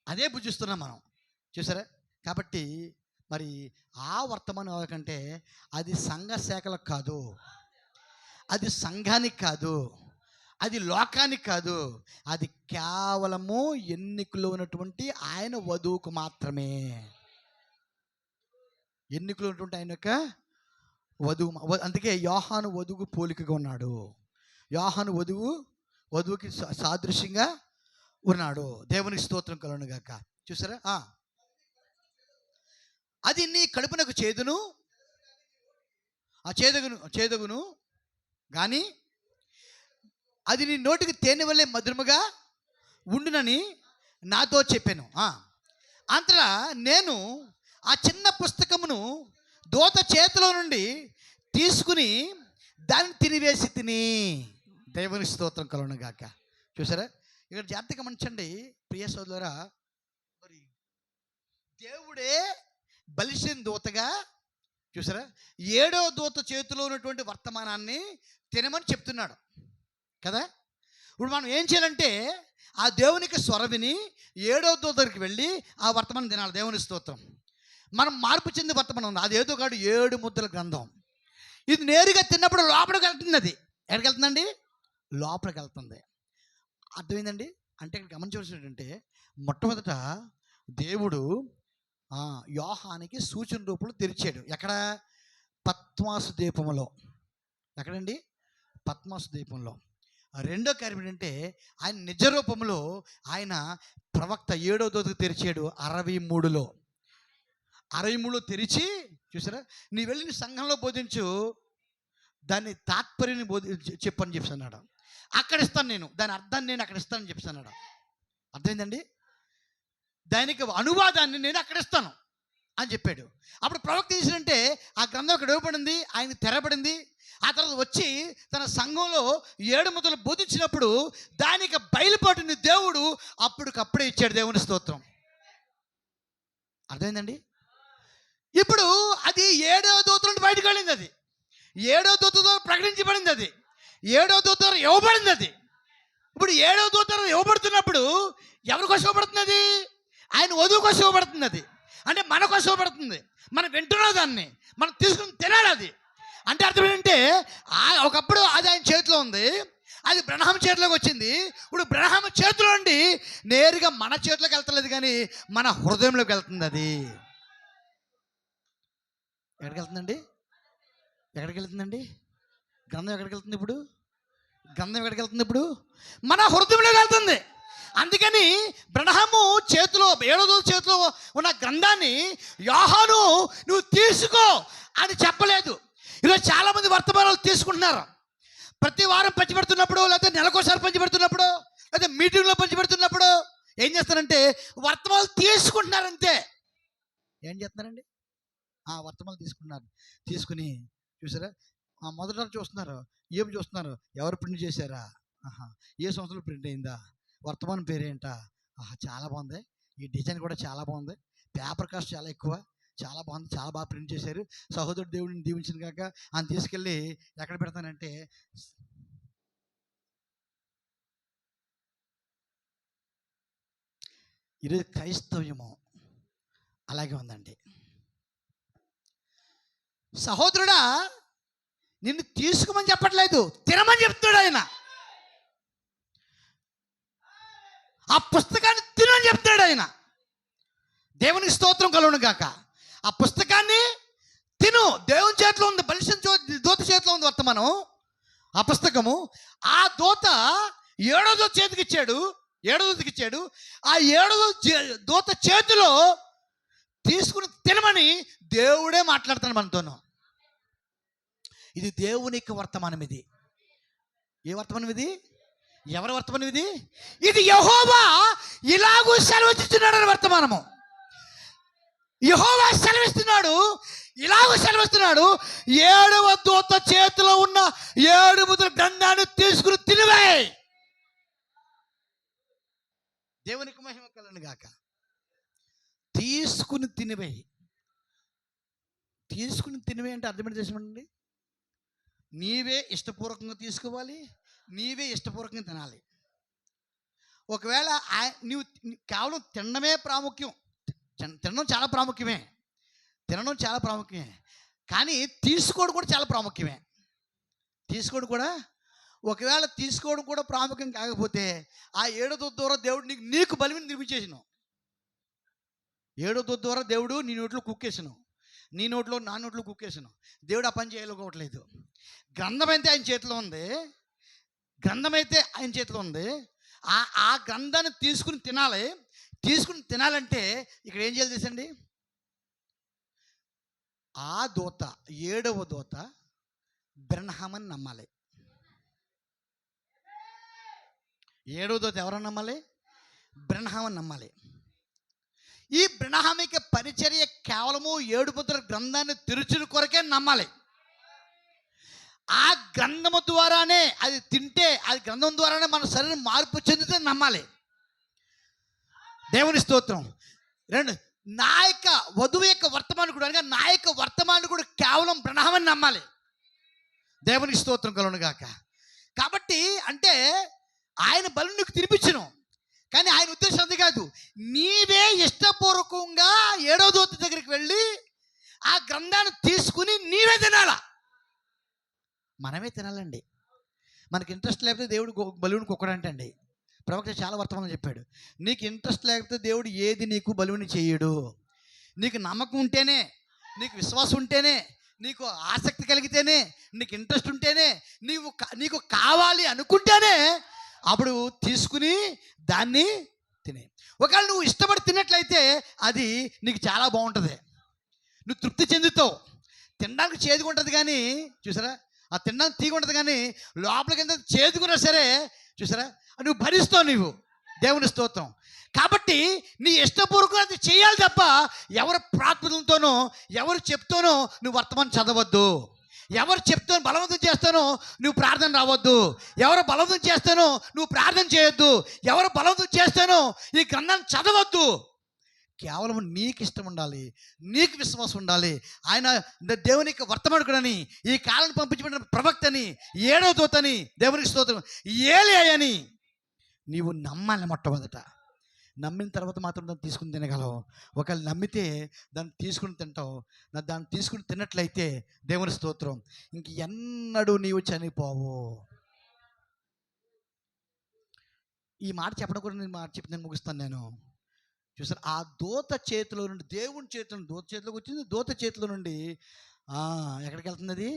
అదే భుజిస్తున్నాం మనం. చూసారా, కాబట్టి మరి ఆ వర్తమానం ఎవరికంటే అది సంఘ శాఖలకు కాదు, అది సంఘానికి కాదు, అది లోకానికి కాదు, అది కేవలము ఎన్నికలో ఉన్నటువంటి ఆయన వధువుకు మాత్రమే. ఎన్నికలో ఉన్నటువంటి ఆయన యొక్క వధువు. అందుకే యోహాను వధువుకు పోలికగా ఉన్నాడు. యోహాను వధువుకి సాదృశ్యంగా ఉన్నాడు. దేవునికి స్తోత్రం కలుగును గాక. చూసారా, అది నీ కడుపునకు చేదును, ఆ చేదుగును కానీ అది నీ నోటికి తేనె వల్లే మధురముగా ఉండునని నాతో చెప్పాను. అంతటా నేను ఆ చిన్న పుస్తకమును దూత చేతిలో నుండి తీసుకుని దాన్ని తినివేసి తిని. దేవుని స్తోత్రం కలుగును గాక. చూసారా, ఇక్కడ జాగ్రత్తగా గమనించండి ప్రియ సోదరులారా. మరి దేవుడే బలిసిన దూతగా, చూసారా, 7వ దూత చేతిలో ఉన్నటువంటి వర్తమానాన్ని తినమని చెప్తున్నాడు కదా. ఇప్పుడు మనం ఏం చేయాలంటే ఆ దేవునికి స్వర విని 7వ దూత దగ్గరికి వెళ్ళి ఆ వర్తమానం తినాలి. దేవుని స్తోత్రం. మనం మార్పు చెంది వర్తమానం ఉంది. అదేదో కాదు 7 ముద్దల గ్రంథం. ఇది నేరుగా తిన్నప్పుడు లోపలికి వెళ్తుంది. అది ఎక్కడికి వెళ్తుందండి? లోపలికి వెళ్తుంది. అర్థమైందండి? అంటే ఇక్కడ గమనించవలసింది ఏంటంటే మొట్టమొదట దేవుడు యోహానికి సూచన రూపంలో తెరిచాడు. ఎక్కడ? పత్మాసు ద్వీపంలో. ఎక్కడండి? పత్మాసు ద్వీపంలో. రెండో కార్యం ఏంటంటే ఆయన నిజ రూపంలో ఆయన ప్రవక్త 7వ దూతకు తెరిచాడు 63లో. 63లో తెరిచి, చూసారా, నీ వెళ్ళి నీ సంఘంలో బోధించు, దాన్ని తాత్పర్యాన్ని చెప్పని చెప్పి అన్నాడు. అక్కడ ఇస్తాను నేను, దాని అర్థాన్ని నేను అక్కడ ఇస్తానని చెప్పి అన్నాడు. అర్థమైందండి? దానికి అనువాదాన్ని నేను అక్కడ ఇస్తాను అని చెప్పాడు. అప్పుడు ప్రవక్త చేసినంటే ఆ గ్రంథం అక్కడ ఇవ్వబడింది, ఆయన తెరబడింది. ఆ తర్వాత వచ్చి తన సంఘంలో 7 ముద్దలు బోధించినప్పుడు దానికి బయలుపాటుని దేవుడు అప్పటికప్పుడే ఇచ్చాడు. దేవుని స్తోత్రం. అర్థమైందండి? ఇప్పుడు అది 7వ దూత నుండి బయటకు వెళ్ళింది. అది 7వ దూతతో ప్రకటించబడింది. అది 7వ దూత ఇవ్వబడింది. అది ఇప్పుడు 7వ దూత ఇవ్వబడుతున్నప్పుడు ఎవరి కోసం ఇవ్వబడుతుంది? అది ఆయన వధువు కోసం ఇవ్వబడుతుంది. అది అంటే మన కోసం ఇవ్వబడుతుంది. మనం వింటున్నాం, దాన్ని మనం తీసుకుని తినాలి. అది అంటే అర్థం ఏంటంటే ఒకప్పుడు అది ఆయన చేతిలో ఉంది, అది బ్రహ్మ చేతిలోకి వచ్చింది. ఇప్పుడు బ్రహ్మ చేతిలో నుండి నేరుగా మన చేతిలోకి వెళ్తలేదు, కానీ మన హృదయంలోకి వెళ్తుంది. అది ఎక్కడికి వెళ్తుందండి? ఎక్కడికి వెళ్తుందండి? గ్రంథం ఎక్కడికి వెళ్తుంది ఇప్పుడు? గ్రంథం ఎక్కడికి వెళ్తుంది ఇప్పుడు? మన హృదయంలోకి వెళ్తుంది. అందుకని బ్రహ్మము చేతిలో, 7వ చేతిలో ఉన్న గ్రంథాన్ని యోహాను నువ్వు తీసుకో అని చెప్పలేదు. ఈరోజు చాలామంది వర్తమానాలు తీసుకుంటున్నారు. ప్రతి వారం పంచిపెడుతున్నప్పుడు, లేకపోతే నెలకోసారి పంచిపెడుతున్నప్పుడు, లేకపోతే మీటింగ్లో పంచిపెడుతున్నప్పుడు ఏం చేస్తారంటే వర్తమానాలు తీసుకుంటున్నారంతే. ఏం చేస్తున్నారండి? వర్తమానాలు తీసుకున్నారు. తీసుకుని చూసారా, మొదట చూస్తున్నారు. ఏం చూస్తున్నారు? ఎవరు ప్రింట్ చేశారా? ఏ సంవత్సరంలో ప్రింట్ అయిందా? వర్తమానం పేరేంటా? చాలా బాగుంది, ఈ డిజైన్ కూడా చాలా బాగుంది, పేపర్ కాస్ట్ చాలా ఎక్కువ, చాలా బాగుంది, చాలా బాగా ప్రింట్ చేశారు, సహోదరుడు దేవుడిని దీవించిన కాక అని తీసుకెళ్ళి ఎక్కడ పెడతానంటే, ఈరోజు క్రైస్తవ్యము అలాగే ఉందండి. సహోదరుడా, నిన్ను తీసుకోమని చెప్పట్లేదు, తినమని చెప్తాడు ఆయన. ఆ పుస్తకాన్ని తినని చెప్తాడు ఆయన. దేవునికి స్తోత్రం కలుగును గాక. ఆ పుస్తకాన్ని తిను. దేవుని చేతిలో ఉంది, బలిష్ట దూత చేతిలో ఉంది వర్తమానం, ఆ పుస్తకము. ఆ దూత 7వ దూత చేతికి ఇచ్చాడు, 7వ దూతకి ఇచ్చాడు. ఆ 7వ దూత చేతిలో తీసుకుని తినమని దేవుడే మాట్లాడతాడు మనతోను. ఇది దేవునికి వర్తమానం. ఇది ఏ వర్తమానం? ఇది ఎవరి వర్తమానం? ఇది యెహోవా ఇలాగూ సెలవిస్తున్నాడు వర్తమానము. యెహోవా సెలవిస్తున్నాడు, ఇలాగూ సెలవిస్తున్నాడు, 7వ దూత చేతిలో ఉన్న 7 ముద్రల గ్రంథాన్ని తీసుకుని తినివేయి. దేవునికి మహిమ కలుగును గాక. తీసుకుని తినివేయి. తీసుకుని తినివేయి అంటే అర్థం ఏంటి చేసామండి? నీవే ఇష్టపూర్వకంగా తీసుకోవాలి, నీవే ఇష్టపూర్వకంగా తినాలి. ఒకవేళ నువ్వు కేవలం తినడమే ప్రాముఖ్యం, తినడం చాలా ప్రాముఖ్యమే, కానీ తీసుకోవడం కూడా చాలా ప్రాముఖ్యమే. ఒకవేళ తీసుకోవడం కూడా ప్రాముఖ్యం కాకపోతే ఆ 7వ దూత ద్వారా దేవుడు నీకు బలిని నిర్మించేసినావు. 7వ దూత ద్వారా దేవుడు నీ నోట్లో కుక్కేసినావు, నీ నోట్లో నా నోట్లో కుక్కేసినావు. దేవుడు ఆ పని చేయలేకపోవట్లేదు. గ్రంథం అయితే ఆయన చేతిలో ఉంది, ఆ గ్రంథాన్ని తీసుకుని తినాలంటే ఇక్కడ ఏం చేయాలి తెలుసండి? ఆ దూత, 7వ దూత బ్రహ్మని నమ్మాలి. 7వ దూత ఎవరని నమ్మాలి? బ్రహ్మని నమ్మాలి. ఈ బ్రహ్మిక పరిచర్య కేవలము 7 ముద్రల గ్రంథాన్ని తెరుచుని కొరకే నమ్మాలి. ఆ గ్రంథము ద్వారానే అది తింటే, అది గ్రంథం ద్వారానే మన శరీరం మార్పు చెందితే నమ్మాలి. దేవుని స్తోత్రం. 2, నా యొక్క వధువు యొక్క వర్తమానికుడు అనగా నా యొక్క వర్తమానికుడు కేవలం బ్రహ్మని నమ్మాలి. దేవునికి స్తోత్రం కలుగును గాక. కాబట్టి అంటే ఆయన బలి నీకు తినిపించను, కానీ ఆయన ఉద్దేశం అది కాదు. నీవే ఇష్టపూర్వకంగా 7వ దూత దగ్గరికి వెళ్ళి ఆ గ్రంథాన్ని తీసుకుని నీవే తినాలా. మనమే తినాలండి. మనకి ఇంట్రెస్ట్ లేకపోతే దేవుడు బలువుని కుక్కడంటండి. ప్రవక్త చాలా వర్తమానం చెప్పాడు. నీకు ఇంట్రెస్ట్ లేకపోతే దేవుడు ఏది నీకు బలువుని చేయడు. నీకు నమ్మకం ఉంటేనే, నీకు విశ్వాసం ఉంటేనే, నీకు ఆసక్తి కలిగితేనే, నీకు ఇంట్రెస్ట్ ఉంటేనే, నీకు కావాలి అనుకుంటేనే అప్పుడు తీసుకుని దాన్ని తినే. ఒకవేళ నువ్వు ఇష్టపడి తిన్నట్లయితే అది నీకు చాలా బాగుంటుంది, నువ్వు తృప్తి చెందుతావు. తినడానికి చేదుగా ఉంటుంది, కానీ చూసారా, ఆ తినడానికి తీగ ఉంటుంది, కానీ లోపలికి ఎంత చేదుకున్నా సరే చూసారా నువ్వు భరిస్తావు. నువ్వు దేవుని స్తోత్రం. కాబట్టి నీ ఇష్టపూర్వకంగా అది చేయాలి తప్ప ఎవరు ప్రార్థనతోనో ఎవరు చెప్తానో నువ్వు వర్తమానం చదవద్దు. ఎవరు చెప్తాను బలవంతం చేస్తానో నువ్వు ప్రార్థన రావద్దు. ఎవరు బలవంతం చేస్తానో నువ్వు ప్రార్థన చేయొద్దు. ఎవరు బలవంతం చేస్తానో ఈ గ్రంథాన్ని చదవద్దు. కేవలం నీకు ఇష్టం ఉండాలి, నీకు విశ్వాసం ఉండాలి. ఆయన దేవునికి వర్తమానుడని, ఈ కాలం పంపించబడిన ప్రవక్తని, 7వ దూతని, దేవునికి స్తోత్రం, ఏలియా అని నీవు నమ్మాలి. మొట్టమొదట నమ్మిన తర్వాత మాత్రం దాన్ని తీసుకుని తినగలవు. ఒకవేళ నమ్మితే దాన్ని తీసుకుని తింటావు. దాన్ని తీసుకుని తిన్నట్లయితే దేవుని స్తోత్రం, ఇంక ఎన్నడూ నీవు చనిపోవు. ఈ మాట చెప్పడం కూడా నేను మాట చెప్పి నేను ముగిస్తాను. నేను చూసాను ఆ దూత చేతిలో నుండి, దేవుని చేతిలో, దూత చేతిలోకి వచ్చింది. దూత చేతిలో నుండి ఎక్కడికి వెళ్తుంది? అది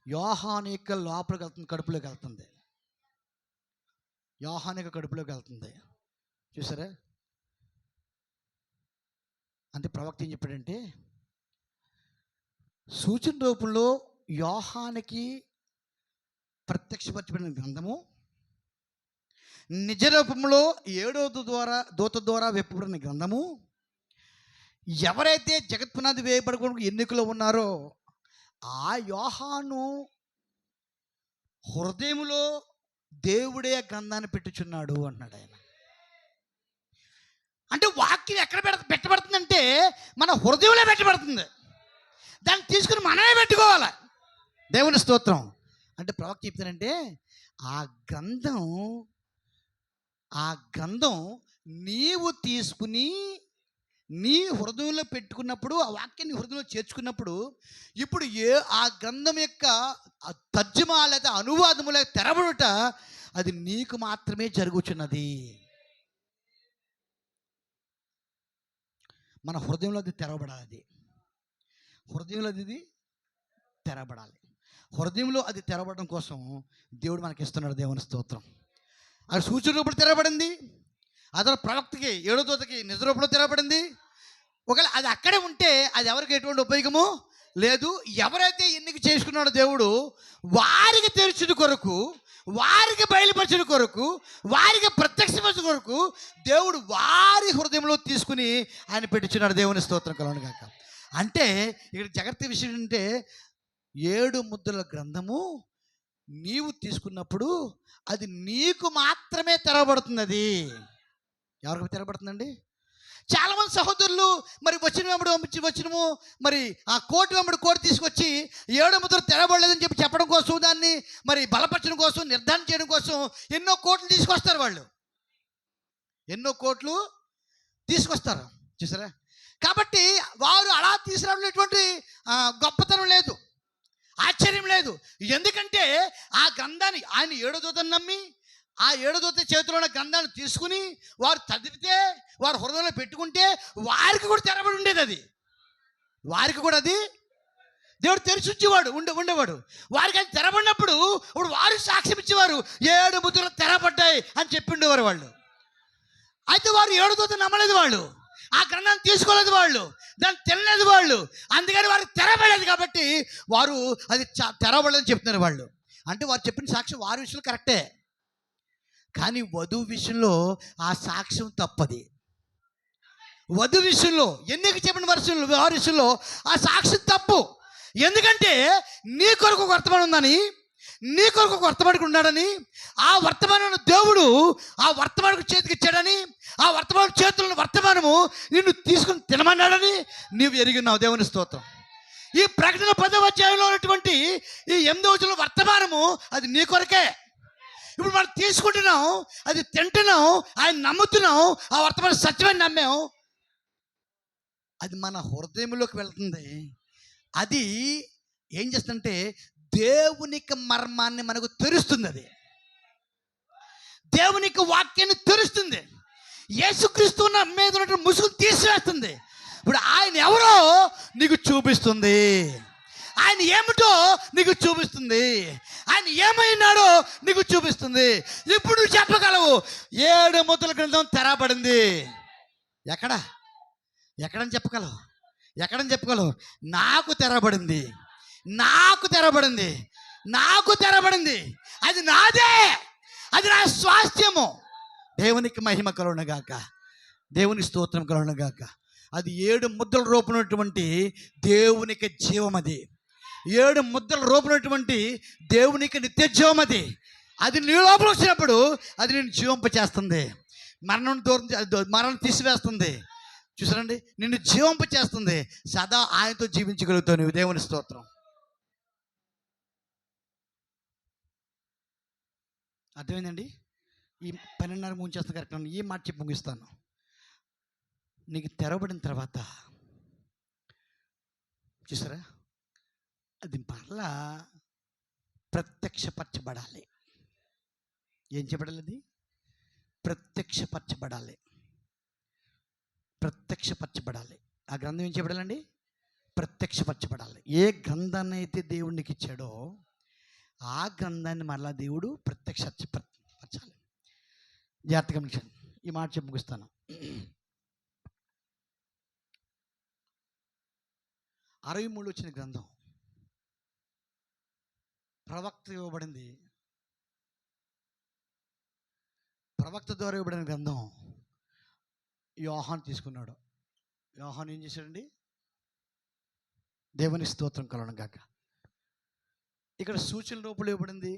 యోహాను యొక్క లోపలికి వెళ్తుంది, కడుపులోకి వెళ్తుంది. యోహాను యొక్క కడుపులోకి వెళ్తుంది. చూసారా? అంటే ప్రవక్త ఏం చెప్పాడంటే, సూచన రూపంలో యోహానుకి ప్రత్యక్షపరచబడిన గ్రంథము, నిజ రూపంలో 7వ దూత ద్వారా విప్పబడిన గ్రంథము, ఎవరైతే జగత్పునాది వేయబడకుండా ఎన్నికలో ఉన్నారో ఆ యోహాను హృదయములో దేవుడే గ్రంథాన్ని పెట్టుచున్నాడు అన్నాడు ఆయన. అంటే వాక్యం ఎక్కడ పెట్టబడుతుందంటే మన హృదయంలో పెట్టబడుతుంది. దాన్ని తీసుకుని మనమే పెట్టుకోవాలి. దేవుని స్తోత్రం. అంటే ప్రవక్త చెప్తానంటే ఆ గ్రంథం నీవు తీసుకుని నీ హృదయంలో పెట్టుకున్నప్పుడు, ఆ వాక్యాన్ని హృదయంలో చేర్చుకున్నప్పుడు, ఇప్పుడు ఆ గ్రంథం యొక్క తర్జుమా లేదా అనువాదము లేదా తెరబడుట అది నీకు మాత్రమే జరుగుచున్నది. మన హృదయంలో అది తెరవబడాలి. హృదయంలో అది తెరబడాలి. హృదయంలో అది తెరవడం కోసం దేవుడు మనకి ఇస్తున్నాడు. దేవుని స్తోత్రం. అది సూచన రూపంలో తెరబడింది. అతను ప్రవక్తకి 7వ దూతకి నిజ రూపంలో తెరబడింది. ఒకవేళ అది అక్కడే ఉంటే అది ఎవరికి ఎటువంటి ఉపయోగము లేదు. ఎవరైతే ఎన్నిక చేసుకున్నాడో దేవుడు వారికి తెరిచిన కొరకు, వారికి బయలుపరచిన కొరకు, వారికి ప్రత్యక్షపరచిన కొరకు దేవుడు వారి హృదయంలో తీసుకుని ఆయన పెట్టుచున్నాడు. దేవుని స్తోత్రం కలుగును గాక. అంటే ఇక్కడ జాగ్రత్త విషయం అంటే 7 ముద్రల గ్రంథము నీవు తీసుకున్నప్పుడు అది నీకు మాత్రమే తెరవబడుతుంది. అది ఎవరికి తెరబడుతుందండి? చాలామంది సహోదరులు మరి వచ్చినము మరి ఆ కోటి వెంబడి కోటి తీసుకొచ్చి 7 ముద్ర తెరబడలేదని చెప్పి చెప్పడం కోసం, దాన్ని మరి బలపరచడం కోసం, నిర్ధారణ చేయడం కోసం ఎన్నో కోట్లు తీసుకొస్తారు. వాళ్ళు ఎన్నో కోట్లు తీసుకొస్తారు. చూసారా? కాబట్టి వారు అలా తీసుకురావడం ఎటువంటి గొప్పతనం లేదు, ఆశ్చర్యం లేదు. ఎందుకంటే ఆ గ్రంథాన్ని ఆయన 7వ దూతను నమ్మి ఆ 7వ దూత చేతిలో ఉన్న గ్రంథాన్ని తీసుకుని వారు చదివితే, వారు హృదయంలో పెట్టుకుంటే వారికి కూడా తెరబడి ఉండేది. అది వారికి కూడా అది దేవుడు తెరిచిచ్చేవాడు ఉండేవాడు. వారికి అది తెరబడినప్పుడు ఇప్పుడు వారు సాక్ష్యం ఇచ్చేవారు, 7 ముద్రలు తెరబడ్డాయి అని చెప్పిండేవారు వాళ్ళు. అయితే వారు 7వ దూత నమ్మలేదు. వాళ్ళు ఆ గ్రంథాన్ని తీసుకోలేదు, వాళ్ళు దాన్ని తినలేదు. వాళ్ళు అందుకని వారికి తెరబడలేదు. కాబట్టి వారు అది తెరబడలేదని చెప్తున్నారు వాళ్ళు. అంటే వారు చెప్పిన సాక్ష్యం వారి విషయంలో కరెక్టే, కానీ వధువు విషయంలో ఆ సాక్ష్యం తప్పది. వధువు విషయంలో ఎన్నిక చెప్పిన వారి విషయంలో ఆ సాక్ష్యం తప్పు. ఎందుకంటే నీ కొరకు ఒక వర్తమానం ఉందని, నీ కొరకు ఒక వర్తమానికి ఉన్నాడని, ఆ వర్తమానం దేవుడు ఆ వర్తమానికి చేతికి ఇచ్చాడని, ఆ వర్తమానం చేతులను వర్తమానము నిన్ను తీసుకుని తినమన్నాడని నీవు ఎరిగినావు. దేవుని స్తోత్రం. ఈ ప్రకటన 10వ అధ్యాయంలో ఉన్నటువంటి ఈ 8వ వచనం వర్తమానము అది నీ కొరకే. ఇప్పుడు మనం తీసుకుంటున్నాం, అది తింటున్నాం, ఆయన నమ్ముతున్నాం, ఆ వర్తమానం సత్యమని నమ్మాం. అది మన హృదయంలోకి వెళ్తుంది. అది ఏం చేస్తుందంటే దేవునికి మర్మాన్ని మనకు తెరుస్తుంది. అది దేవునికి వాక్యాన్ని తెరుస్తుంది. యేసుక్రీస్తు మీద ఉన్న ముసుగులు తీసివేస్తుంది. ఇప్పుడు ఆయన ఎవరో నీకు చూపిస్తుంది, ఆయన ఏమిటో నీకు చూపిస్తుంది, ఆయన ఏమైనాడో నీకు చూపిస్తుంది. ఇప్పుడు నువ్వు చెప్పగలవు 7 ముద్రల గ్రంథం తెరబడింది. ఎక్కడని చెప్పగలవు? నాకు తెరబడింది, అది నాదే, అది నా స్వాస్థ్యము. దేవునికి మహిమ కలుగునుగాక, దేవుని స్తోత్రం కలుగునుగాక. అది 7 ముద్రల రూపమైనటువంటి దేవునికి జీవం. అది 7 ముద్రల రూపమైనటువంటి దేవునికి నిత్య జీవం. అది నీ లోపల వచ్చినప్పుడు అది నేను జీవింపచేస్తుంది. మరణం తీసివేస్తుంది. చూసారండి, నిన్ను జీవింపచేస్తుంది. సదా ఆయనతో జీవించగలుగుతావు నువ్వు. దేవుని స్తోత్రం. అర్థమైందండి? ఈ 12:30 ముగించేస్తాను కరెక్ట్. ఈ మాట చెప్పి ముగిస్తాను. నీకు తెరవబడిన తర్వాత చూసారా, అది మరలా ప్రత్యక్షపరచబడాలి. ఏం చెప్పడాలి? అది ప్రత్యక్షపరచబడాలి. ప్రత్యక్షపరచబడాలి. ఆ గ్రంథం ఏం చెప్పడాలండి? ప్రత్యక్షపరచబడాలి. ఏ గ్రంథాన్ని అయితే దేవుడికి ఇచ్చాడో ఆ గ్రంథాన్ని మరలా దేవుడు ప్రత్యక్షపరచాలి. జాగ్రత్తగా గమనించండి. ఈ మాట చెప్పి ముగిస్తాను. 63 వచ్చిన గ్రంథం ప్రవక్త ఇవ్వబడింది. ప్రవక్త ద్వారా ఇవ్వబడిన గ్రంథం యోహాను తీసుకున్నాడు. యోహాను ఏం చేశాడండి? దేవుని స్తోత్రం కలవడం కాక. ఇక్కడ సూచన రూపంలో ఇవ్వబడింది,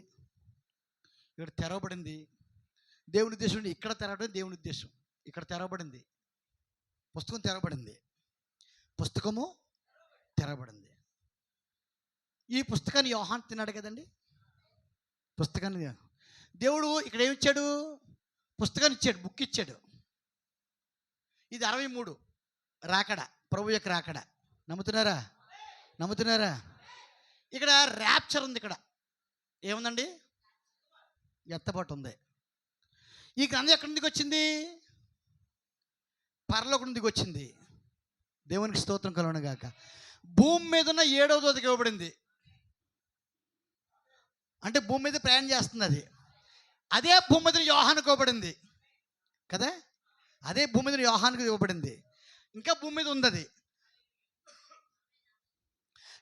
ఇక్కడ తెరవబడింది. దేవుని ఉద్దేశం ఇక్కడ తెరవడం, దేవుని ఉద్దేశం ఇక్కడ తెరవబడింది. పుస్తకం తెరవబడింది, పుస్తకము తెరవబడింది. ఈ పుస్తకాన్ని యోహాను తిన్నాడు కదండి. పుస్తకాన్ని దేవుడు ఇక్కడ ఏమిచ్చాడు? పుస్తకాన్ని ఇచ్చాడు, బుక్ ఇచ్చాడు. ఇది 63 రాకడ, ప్రభు యొక్క రాకడ. నమ్ముతున్నారా? నమ్ముతున్నారా? ఇక్కడ ర్యాప్చర్ ఉంది. ఇక్కడ ఏముందండి? ఎత్తబాటు ఉంది. ఈ గ్రంథం ఎక్కడి నుండి వచ్చింది? పరలోకం నుండి వచ్చింది. దేవునికి స్తోత్రం కలుగును గాక. భూమి మీద ఉన్న 7వ దూతకి ఇవ్వబడింది. అంటే భూమి మీద ప్రయాణం చేస్తుంది అది. అదే భూమి మీద యోహానుకు ఇవ్వబడింది కదా. అదే భూమి మీద యోహానుకు ఇవ్వబడింది. ఇంకా భూమి మీద ఉంది అది.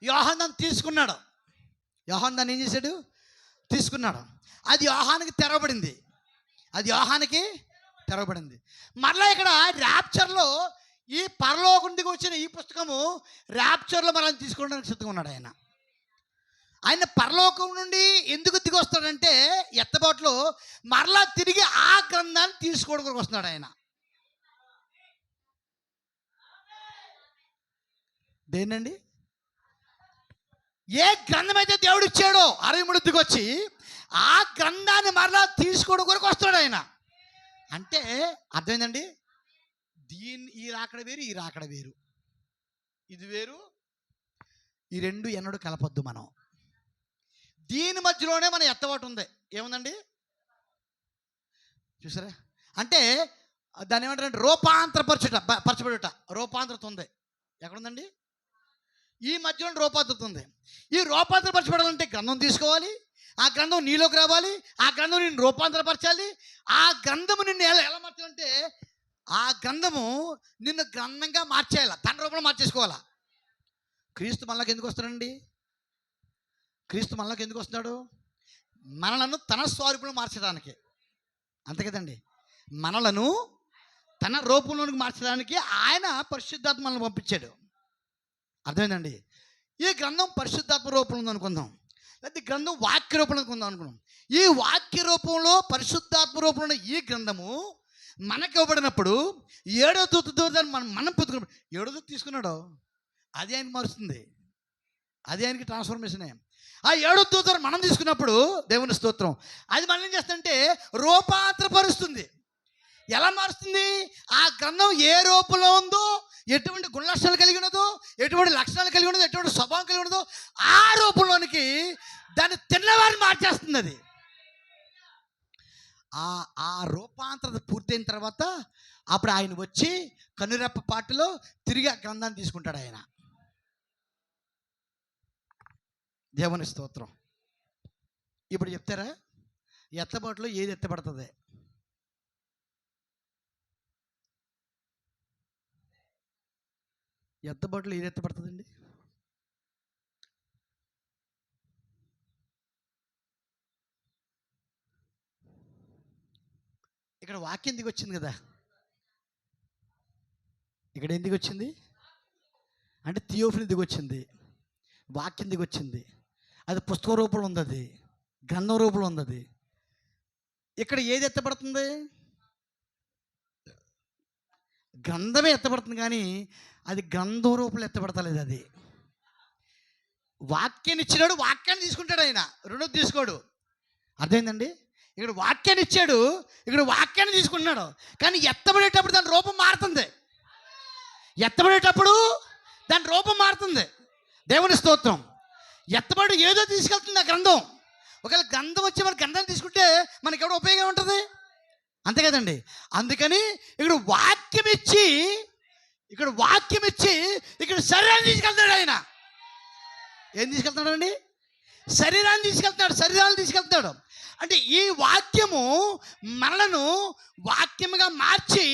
యోహాను దాన్ని తీసుకున్నాడు. యోహాను దాన్ని ఏం చేశాడు? తీసుకున్నాడు. అది యోహానుకి తెరవబడింది. అది యోహానుకి తెరవబడింది. మరలా ఇక్కడ ర్యాప్చర్లో ఈ పరలోకం నుండి వచ్చిన ఈ పుస్తకము ర్యాప్చర్లో మనల్ని తీసుకోవడానికి సిద్ధంగా ఉన్నాడు ఆయన. ఆయన పరలోకం నుండి ఎందుకు దిగి వస్తాడంటే ఎత్తబాటులో మరలా తిరిగి ఆ గ్రంథాన్ని తీసుకోవడం కొరకు వస్తున్నాడు ఆయన. దేనండి? ఏ గ్రంథం అయితే దేవుడు ఇచ్చాడో 63 దిగి వచ్చి ఆ గ్రంథాన్ని మరలా తీసుకోవడం కొరకు వస్తాడు ఆయన. అంటే అర్థమైందండి? ఈ రాకడ వేరు, ఈ రాకడ వేరు, ఇది వేరు. ఈ రెండు ఎన్నడూ కలపొద్దు మనం. దీని మధ్యలోనే మన ఎత్తబాటు ఉంది. ఏముందండి? చూసారా? అంటే దాన్ని ఏమంటారంటే పరచబడుట, రూపాంతరత ఉంది. ఎక్కడుందండి? ఈ మధ్యలో రూపాంతరత ఉంది. ఈ రూపాంతరపరచబడాలంటే గ్రంథం తీసుకోవాలి, ఆ గ్రంథం నీలోకి రావాలి, ఆ గ్రంథం నిన్ను రూపాంతరపరచాలి. ఆ గ్రంథము నిన్ను ఎలా మార్చాలంటే ఆ గ్రంథము నిన్ను గ్రంథంగా మార్చేయాలి, తన రూపంలో మార్చేసుకోవాలా. క్రీస్తు మనలోకి ఎందుకు వస్తాడండి? క్రీస్తు మనలోకి ఎందుకు వస్తున్నాడు? మనలను తన స్వరూపంలో మార్చడానికి. అంతే కదండి. మనలను తన రూపంలోనికి మార్చడానికి ఆయన పరిశుద్ధాత్మ మనల్ని పంపించాడు. అర్థమైందండి? ఈ గ్రంథం పరిశుద్ధాత్మ రూపంలో ఉంది అనుకుందాం, లేకపోతే గ్రంథం వాక్య రూపంలో ఉందాం అనుకున్నాం. ఈ వాక్య రూపంలో పరిశుద్ధాత్మ రూపంలో ఈ గ్రంథము మనకి ఇవ్వబడినప్పుడు 7వ దూతతో దాన్ని మనం పొందుకున్నప్పుడు 7వ దూత తీసుకున్నాడు, అది ఆయనకి మారుస్తుంది, అది ఆయనకి ట్రాన్స్ఫర్మేషన్. ఆ 7వ దూత మనం తీసుకున్నప్పుడు దేవుని స్తోత్రం, అది మనం ఏం చేస్తుందంటే రూపాంతరపరుస్తుంది. ఎలా మారుస్తుంది? ఆ గ్రంథం ఏ రూపంలో ఉందో, ఎటువంటి గుణలక్షణాలు కలిగి ఉన్నదో, ఎటువంటి లక్షణాలు కలిగి ఉన్నదో, ఎటువంటి స్వభావం కలిగి ఉన్నదో ఆ రూపంలోనికి దాన్ని తిన్నవారిని మార్చేస్తుంది. అది ఆ రూపాంతరత పూర్తయిన తర్వాత అప్పుడు ఆయన వచ్చి కనురెప్ప పాటులో తిరిగి ఆ గ్రంథాన్ని తీసుకుంటాడు ఆయన. దేవుని స్తోత్రం. ఇప్పుడు చెప్తారా ఎత్తబాటులో ఏది ఎత్తబడుతుంది? ఎత్తబాటులో ఏది ఎత్తబడుతుందండి? ఇక్కడ వాక్యం దిగి వచ్చింది కదా. ఇక్కడ ఏం దిగి వచ్చింది అంటే థియోఫనీ దిగి వచ్చింది, వాక్యం దిగి వచ్చింది. అది పుస్తక రూపంలో ఉంది, అది గ్రంథం రూపంలో ఉంది. అది ఇక్కడ ఏది ఎత్తబడుతుంది? గ్రంథమే ఎత్తబడుతుంది, కానీ అది గ్రంథం రూపంలో ఎత్తబడతలేదు. అది వాక్యాన్ని ఇచ్చినాడు, వాక్యాన్ని తీసుకుంటాడు ఆయన, రెండోది తీసుకోడు. అర్థమైందండి? ఇక్కడ వాక్యాన్ని ఇచ్చాడు, ఇక్కడ వాక్యాన్ని తీసుకుంటున్నాడు. కానీ ఎత్తబడేటప్పుడు దాని రూపం మారుతుంది. ఎత్తబడేటప్పుడు దాని రూపం మారుతుంది. దేవుని స్తోత్రం. ఎత్తబడి ఏదో తీసుకెళ్తుంది ఆ గ్రంథం. ఒకవేళ గ్రంథం వచ్చి మన గ్రంథాన్ని తీసుకుంటే మనకి ఎవడో ఉపయోగం ఉంటుంది, అంతే కదండి. అందుకని ఇక్కడ వాక్యం ఇచ్చి ఇక్కడ శరీరాన్ని తీసుకెళ్తాడు. ఆయన ఏం తీసుకెళ్తాడండి? శరీరాన్ని తీసుకెళ్తాడు. అంటే ఈ వాక్యము మనలను వాక్యముగా మార్చి,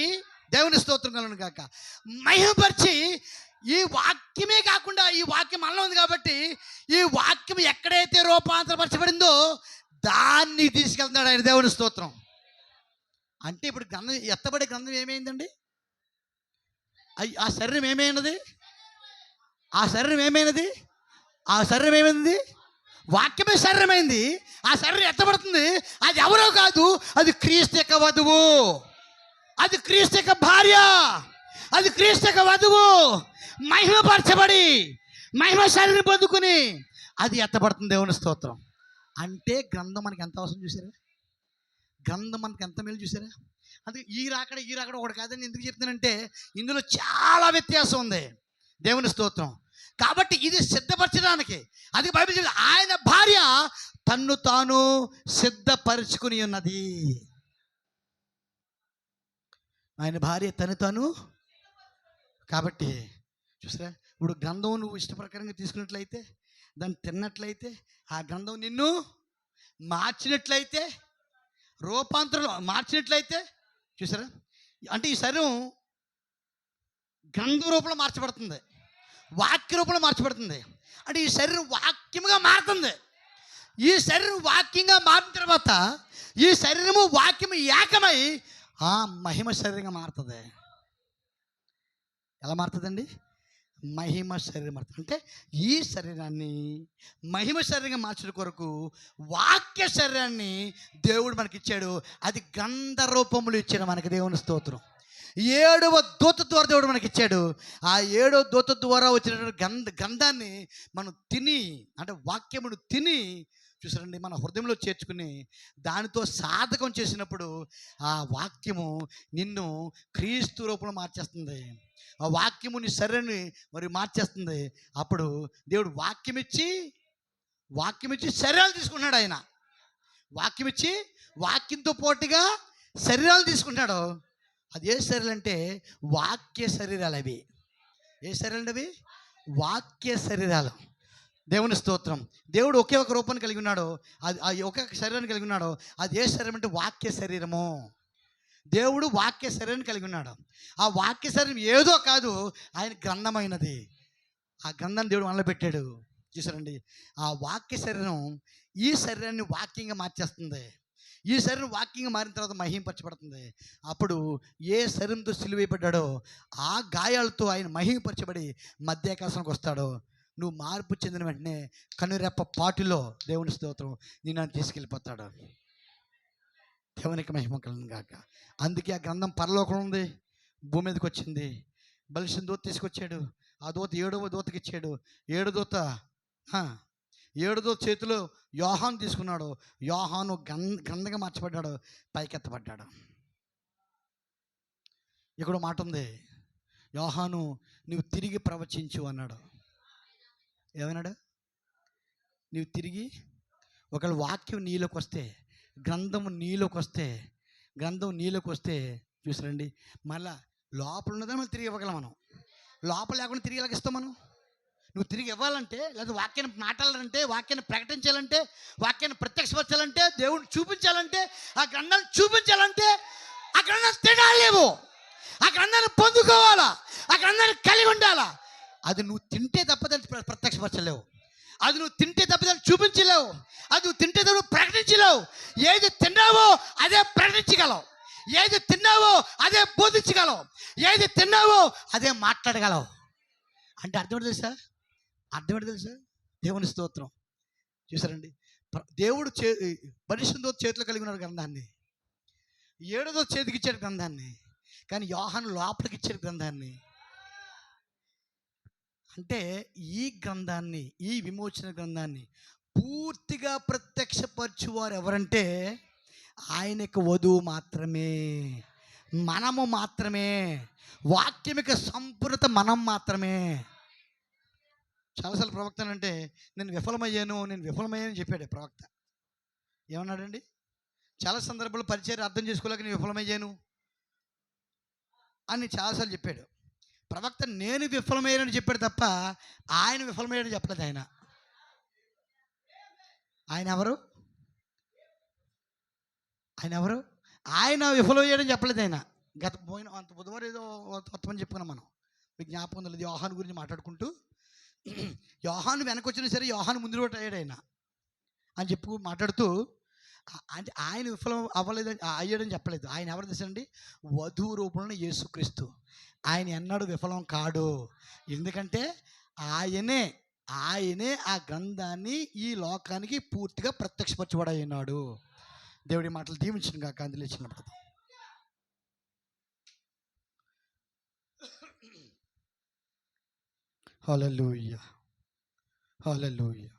దేవుని స్తోత్రం కలను కాక, మహిమపరిచి, ఈ వాక్యమే కాకుండా ఈ వాక్యం మనలో ఉంది కాబట్టి ఈ వాక్యం ఎక్కడైతే రూపాంతరపరచబడిందో దాన్ని తీసుకెళ్తున్నాడు ఆయన. దేవుని స్తోత్రం. అంటే ఇప్పుడు గ్రంథం, ఎత్తబడే గ్రంథం ఏమైందండి? ఆ శరీరం ఏమైనది? ఆ శరీరం ఏమైంది? వాక్యమే శరీరమైంది. ఆ శరీరం ఎత్తబడుతుంది. అది ఎవరో కాదు, అది క్రీస్తు యొక్క వధువు, అది క్రీస్తు యొక్క భార్య, అది క్రీస్తు యొక్క వధువు. మహిమపరచబడి మహిమ శరీరం పొందుకుని అది ఎత్తబడుతుంది. దేవుని స్తోత్రం. అంటే గ్రంథం మనకి ఎంత అవసరం చూసారా? గ్రంథం మనకి ఎంత మేలు చూసారా? అందుకే ఈ రాకడ ఒకటి కాదని ఎందుకు చెప్తున్నానంటే ఇందులో చాలా వ్యత్యాసం ఉంది. దేవుని స్తోత్రం. కాబట్టి ఇది సిద్ధపరచడానికి, అది బైబిల్ చెప్తుంది, ఆయన భార్య తన్ను తాను సిద్ధపరచుకుని ఉన్నది. ఆయన భార్య తను తాను. కాబట్టి చూసారా, ఇప్పుడు గ్రంథం నువ్వు ఇష్టప్రకారంగా తీసుకున్నట్లయితే, దాన్ని తిన్నట్లయితే, ఆ గ్రంథం నిన్ను మార్చినట్లయితే, రూపాంతరం మార్చినట్లయితే, చూసారా, అంటే ఈ శరీరం గ్రంథ రూపంలో మార్చబడుతుంది, వాక్య రూపంలో మార్చబడుతుంది. అంటే ఈ శరీరం వాక్యముగా మారుతుంది. ఈ శరీరం వాక్యంగా మారిన తర్వాత ఈ శరీరము వాక్యము ఏకమై ఆ మహిమ శరీరంగా మారుతుంది. ఎలా మారుతుందండి? మహిమ శరీరం మారుతుంది. అంటే ఈ శరీరాన్ని మహిమ శరీరంగా మార్చడం కొరకు వాక్య శరీరాన్ని దేవుడు మనకిచ్చాడు. అది గంధ రూపములు ఇచ్చాడు మనకి. దేవుని స్తోత్రం. 7వ దూత ద్వారా దేవుడు మనకిచ్చాడు. ఆ 7వ దూత ద్వారా వచ్చినటువంటి గంధాన్ని మనం తిని, అంటే వాక్యమును తిని, చూసారండి, మన హృదయంలో చేర్చుకుని దానితో సాధకం చేసినప్పుడు ఆ వాక్యము నిన్ను క్రీస్తు రూపంలో మార్చేస్తుంది. ఆ వాక్యము నీ శరీరాన్ని మరి మార్చేస్తుంది. అప్పుడు దేవుడు వాక్యమిచ్చి శరీరాలు తీసుకున్నాడు. ఆయన వాక్యమిచ్చి వాక్యంతో పోటీగా శరీరాలు తీసుకుంటాడు. అది ఏ శరీరాలు అంటే వాక్య శరీరాలు. అవి ఏ శరీరాలు? అవి వాక్య శరీరాలు. దేవుని స్తోత్రం. దేవుడు ఒకే ఒక రూపాన్ని కలిగి ఉన్నాడు, అది ఒకే శరీరాన్ని కలిగి ఉన్నాడు. అది ఏ శరీరం అంటే వాక్య శరీరము. దేవుడు వాక్య శరీరాన్ని కలిగి ఉన్నాడు. ఆ వాక్య శరీరం ఏదో కాదు, ఆయన గ్రంథమైనది. ఆ గ్రంథాన్ని దేవుడు మనలో పెట్టాడు. చూసారండి, ఆ వాక్య శరీరం ఈ శరీరాన్ని వాక్యంగా మార్చేస్తుంది. ఈ శరీరం వాక్యంగా మారిన తర్వాత మహిమపరచబడుతుంది. అప్పుడు ఏ శరీరంతో సిలువేయబడ్డాడో ఆ గాయాలతో ఆయన మహిమపరచబడి మధ్యాకాశానికి వస్తాడో, నువ్వు మార్పు చెందిన వెంటనే కనురెప్ప పాటులో దేవుని స్తోత్రం నిన్ను తీసుకెళ్ళిపోతాడు. దేవునికి మహిమ కలుగును గాక. అందుకే ఆ గ్రంథం పరలోకంలో ఉంది, భూమి మీదకి వచ్చింది. బలిసిన దూత తీసుకొచ్చాడు. ఆ దూత 7వ దూతకి ఇచ్చాడు. 7వ దూత చేతిలో యోహాను తీసుకున్నాడు. యోహాను గ్రంథంగా మార్చబడ్డాడు, పైకెత్తబడ్డాడు. ఇక్కడ మాట ఉంది, యోహాను నువ్వు తిరిగి ప్రవచించు అన్నాడు. ఏమన్నాడు? నువ్వు తిరిగి, ఒకవేళ వాక్యం నీలోకి వస్తే, గ్రంథం నీలోకి వస్తే చూసారండి, మళ్ళా లోపల ఉన్నదని మనం తిరిగి ఇవ్వగలం. మనం లోపల లేకుండా తిరిగి ఎలాగిస్తాం? మనం నువ్వు తిరిగి ఇవ్వాలంటే, లేదా వాక్యాన్ని మాట్లాడాలంటే, వాక్యాన్ని ప్రకటించాలంటే, వాక్యాన్ని ప్రత్యక్షపరచాలంటే, దేవుడిని చూపించాలంటే, ఆ గ్రంథాన్ని చూపించాలంటే ఆ గ్రంథాన్ని తినాలేవు, ఆ గ్రంథాన్ని పొందుకోవాలా, ఆ గ్రంథాన్ని కలిగి ఉండాలా. అది నువ్వు తింటే తప్ప దాన్ని ప్రత్యక్షపరచలేవు, అది నువ్వు తింటే తప్ప దాన్ని చూపించలేవు, అది నువ్వు తింటే నువ్వు ప్రకటించలేవు. ఏది తిన్నావో అదే ప్రకటించగలవు, ఏది తిన్నావో అదే బోధించగలవు, ఏది తిన్నావో అదే మాట్లాడగలవు. అంటే అర్థం తెలుసా? దేవుని స్తోత్రం. చూసారండి, దేవుడు పరిశుద్ధ చేతిలో కలిగి ఉన్నాడు గ్రంథాన్ని. 7వ చేతికి ఇచ్చాడు గ్రంథాన్ని, కానీ యోహాను లోపలికి ఇచ్చాడు గ్రంథాన్ని. అంటే ఈ గ్రంథాన్ని, ఈ విమోచన గ్రంథాన్ని పూర్తిగా ప్రత్యక్షపరచువారు ఎవరంటే ఆయనకు వధువు మాత్రమే, మనము మాత్రమే, వాక్యమిక సంపూర్ణత మనం మాత్రమే. చాలాసార్లు ప్రవక్త అంటే నేను విఫలమయ్యాను చెప్పాడు ప్రవక్త. ఏమన్నాడండి? చాలా సందర్భాల్లో పరిచయం అర్థం చేసుకోలేక నేను విఫలమయ్యాను అని చాలాసార్లు చెప్పాడు ప్రవక్త. నేను విఫలమయ్యానని చెప్పాడు తప్ప ఆయన విఫలమయ్యాడని చెప్పలేదు. ఆయన ఎవరు? ఆయన విఫలమయ్యాడని చెప్పలేదు. ఆయన అంత బుధవారం ఏదో కొత్తమని చెప్పుకున్నాం మనం, మీకు జ్ఞాపకం లేదు. యోహాను గురించి మాట్లాడుకుంటూ యోహాను వెనకొచ్చినా సరే యోహాను ముందు రోడ్ అయ్యాడు ఆయన అని చెప్పు మాట్లాడుతూ, అంటే ఆయన విఫలం అయ్యాడని చెప్పలేదు. ఆయన ఎవరు తెలుసండి? వధువు రూపంలో యేసుక్రీస్తు. ఆయన ఎన్నడూ విఫలం కాడు. ఎందుకంటే ఆయనే ఆ గ్రంథాన్ని ఈ లోకానికి పూర్తిగా ప్రత్యక్షపరచబడినాడు. దేవుడి మాటలు దీవించిన కాక అందులో ఇచ్చినప్పుడు హల్లెలూయా, హల్లెలూయా.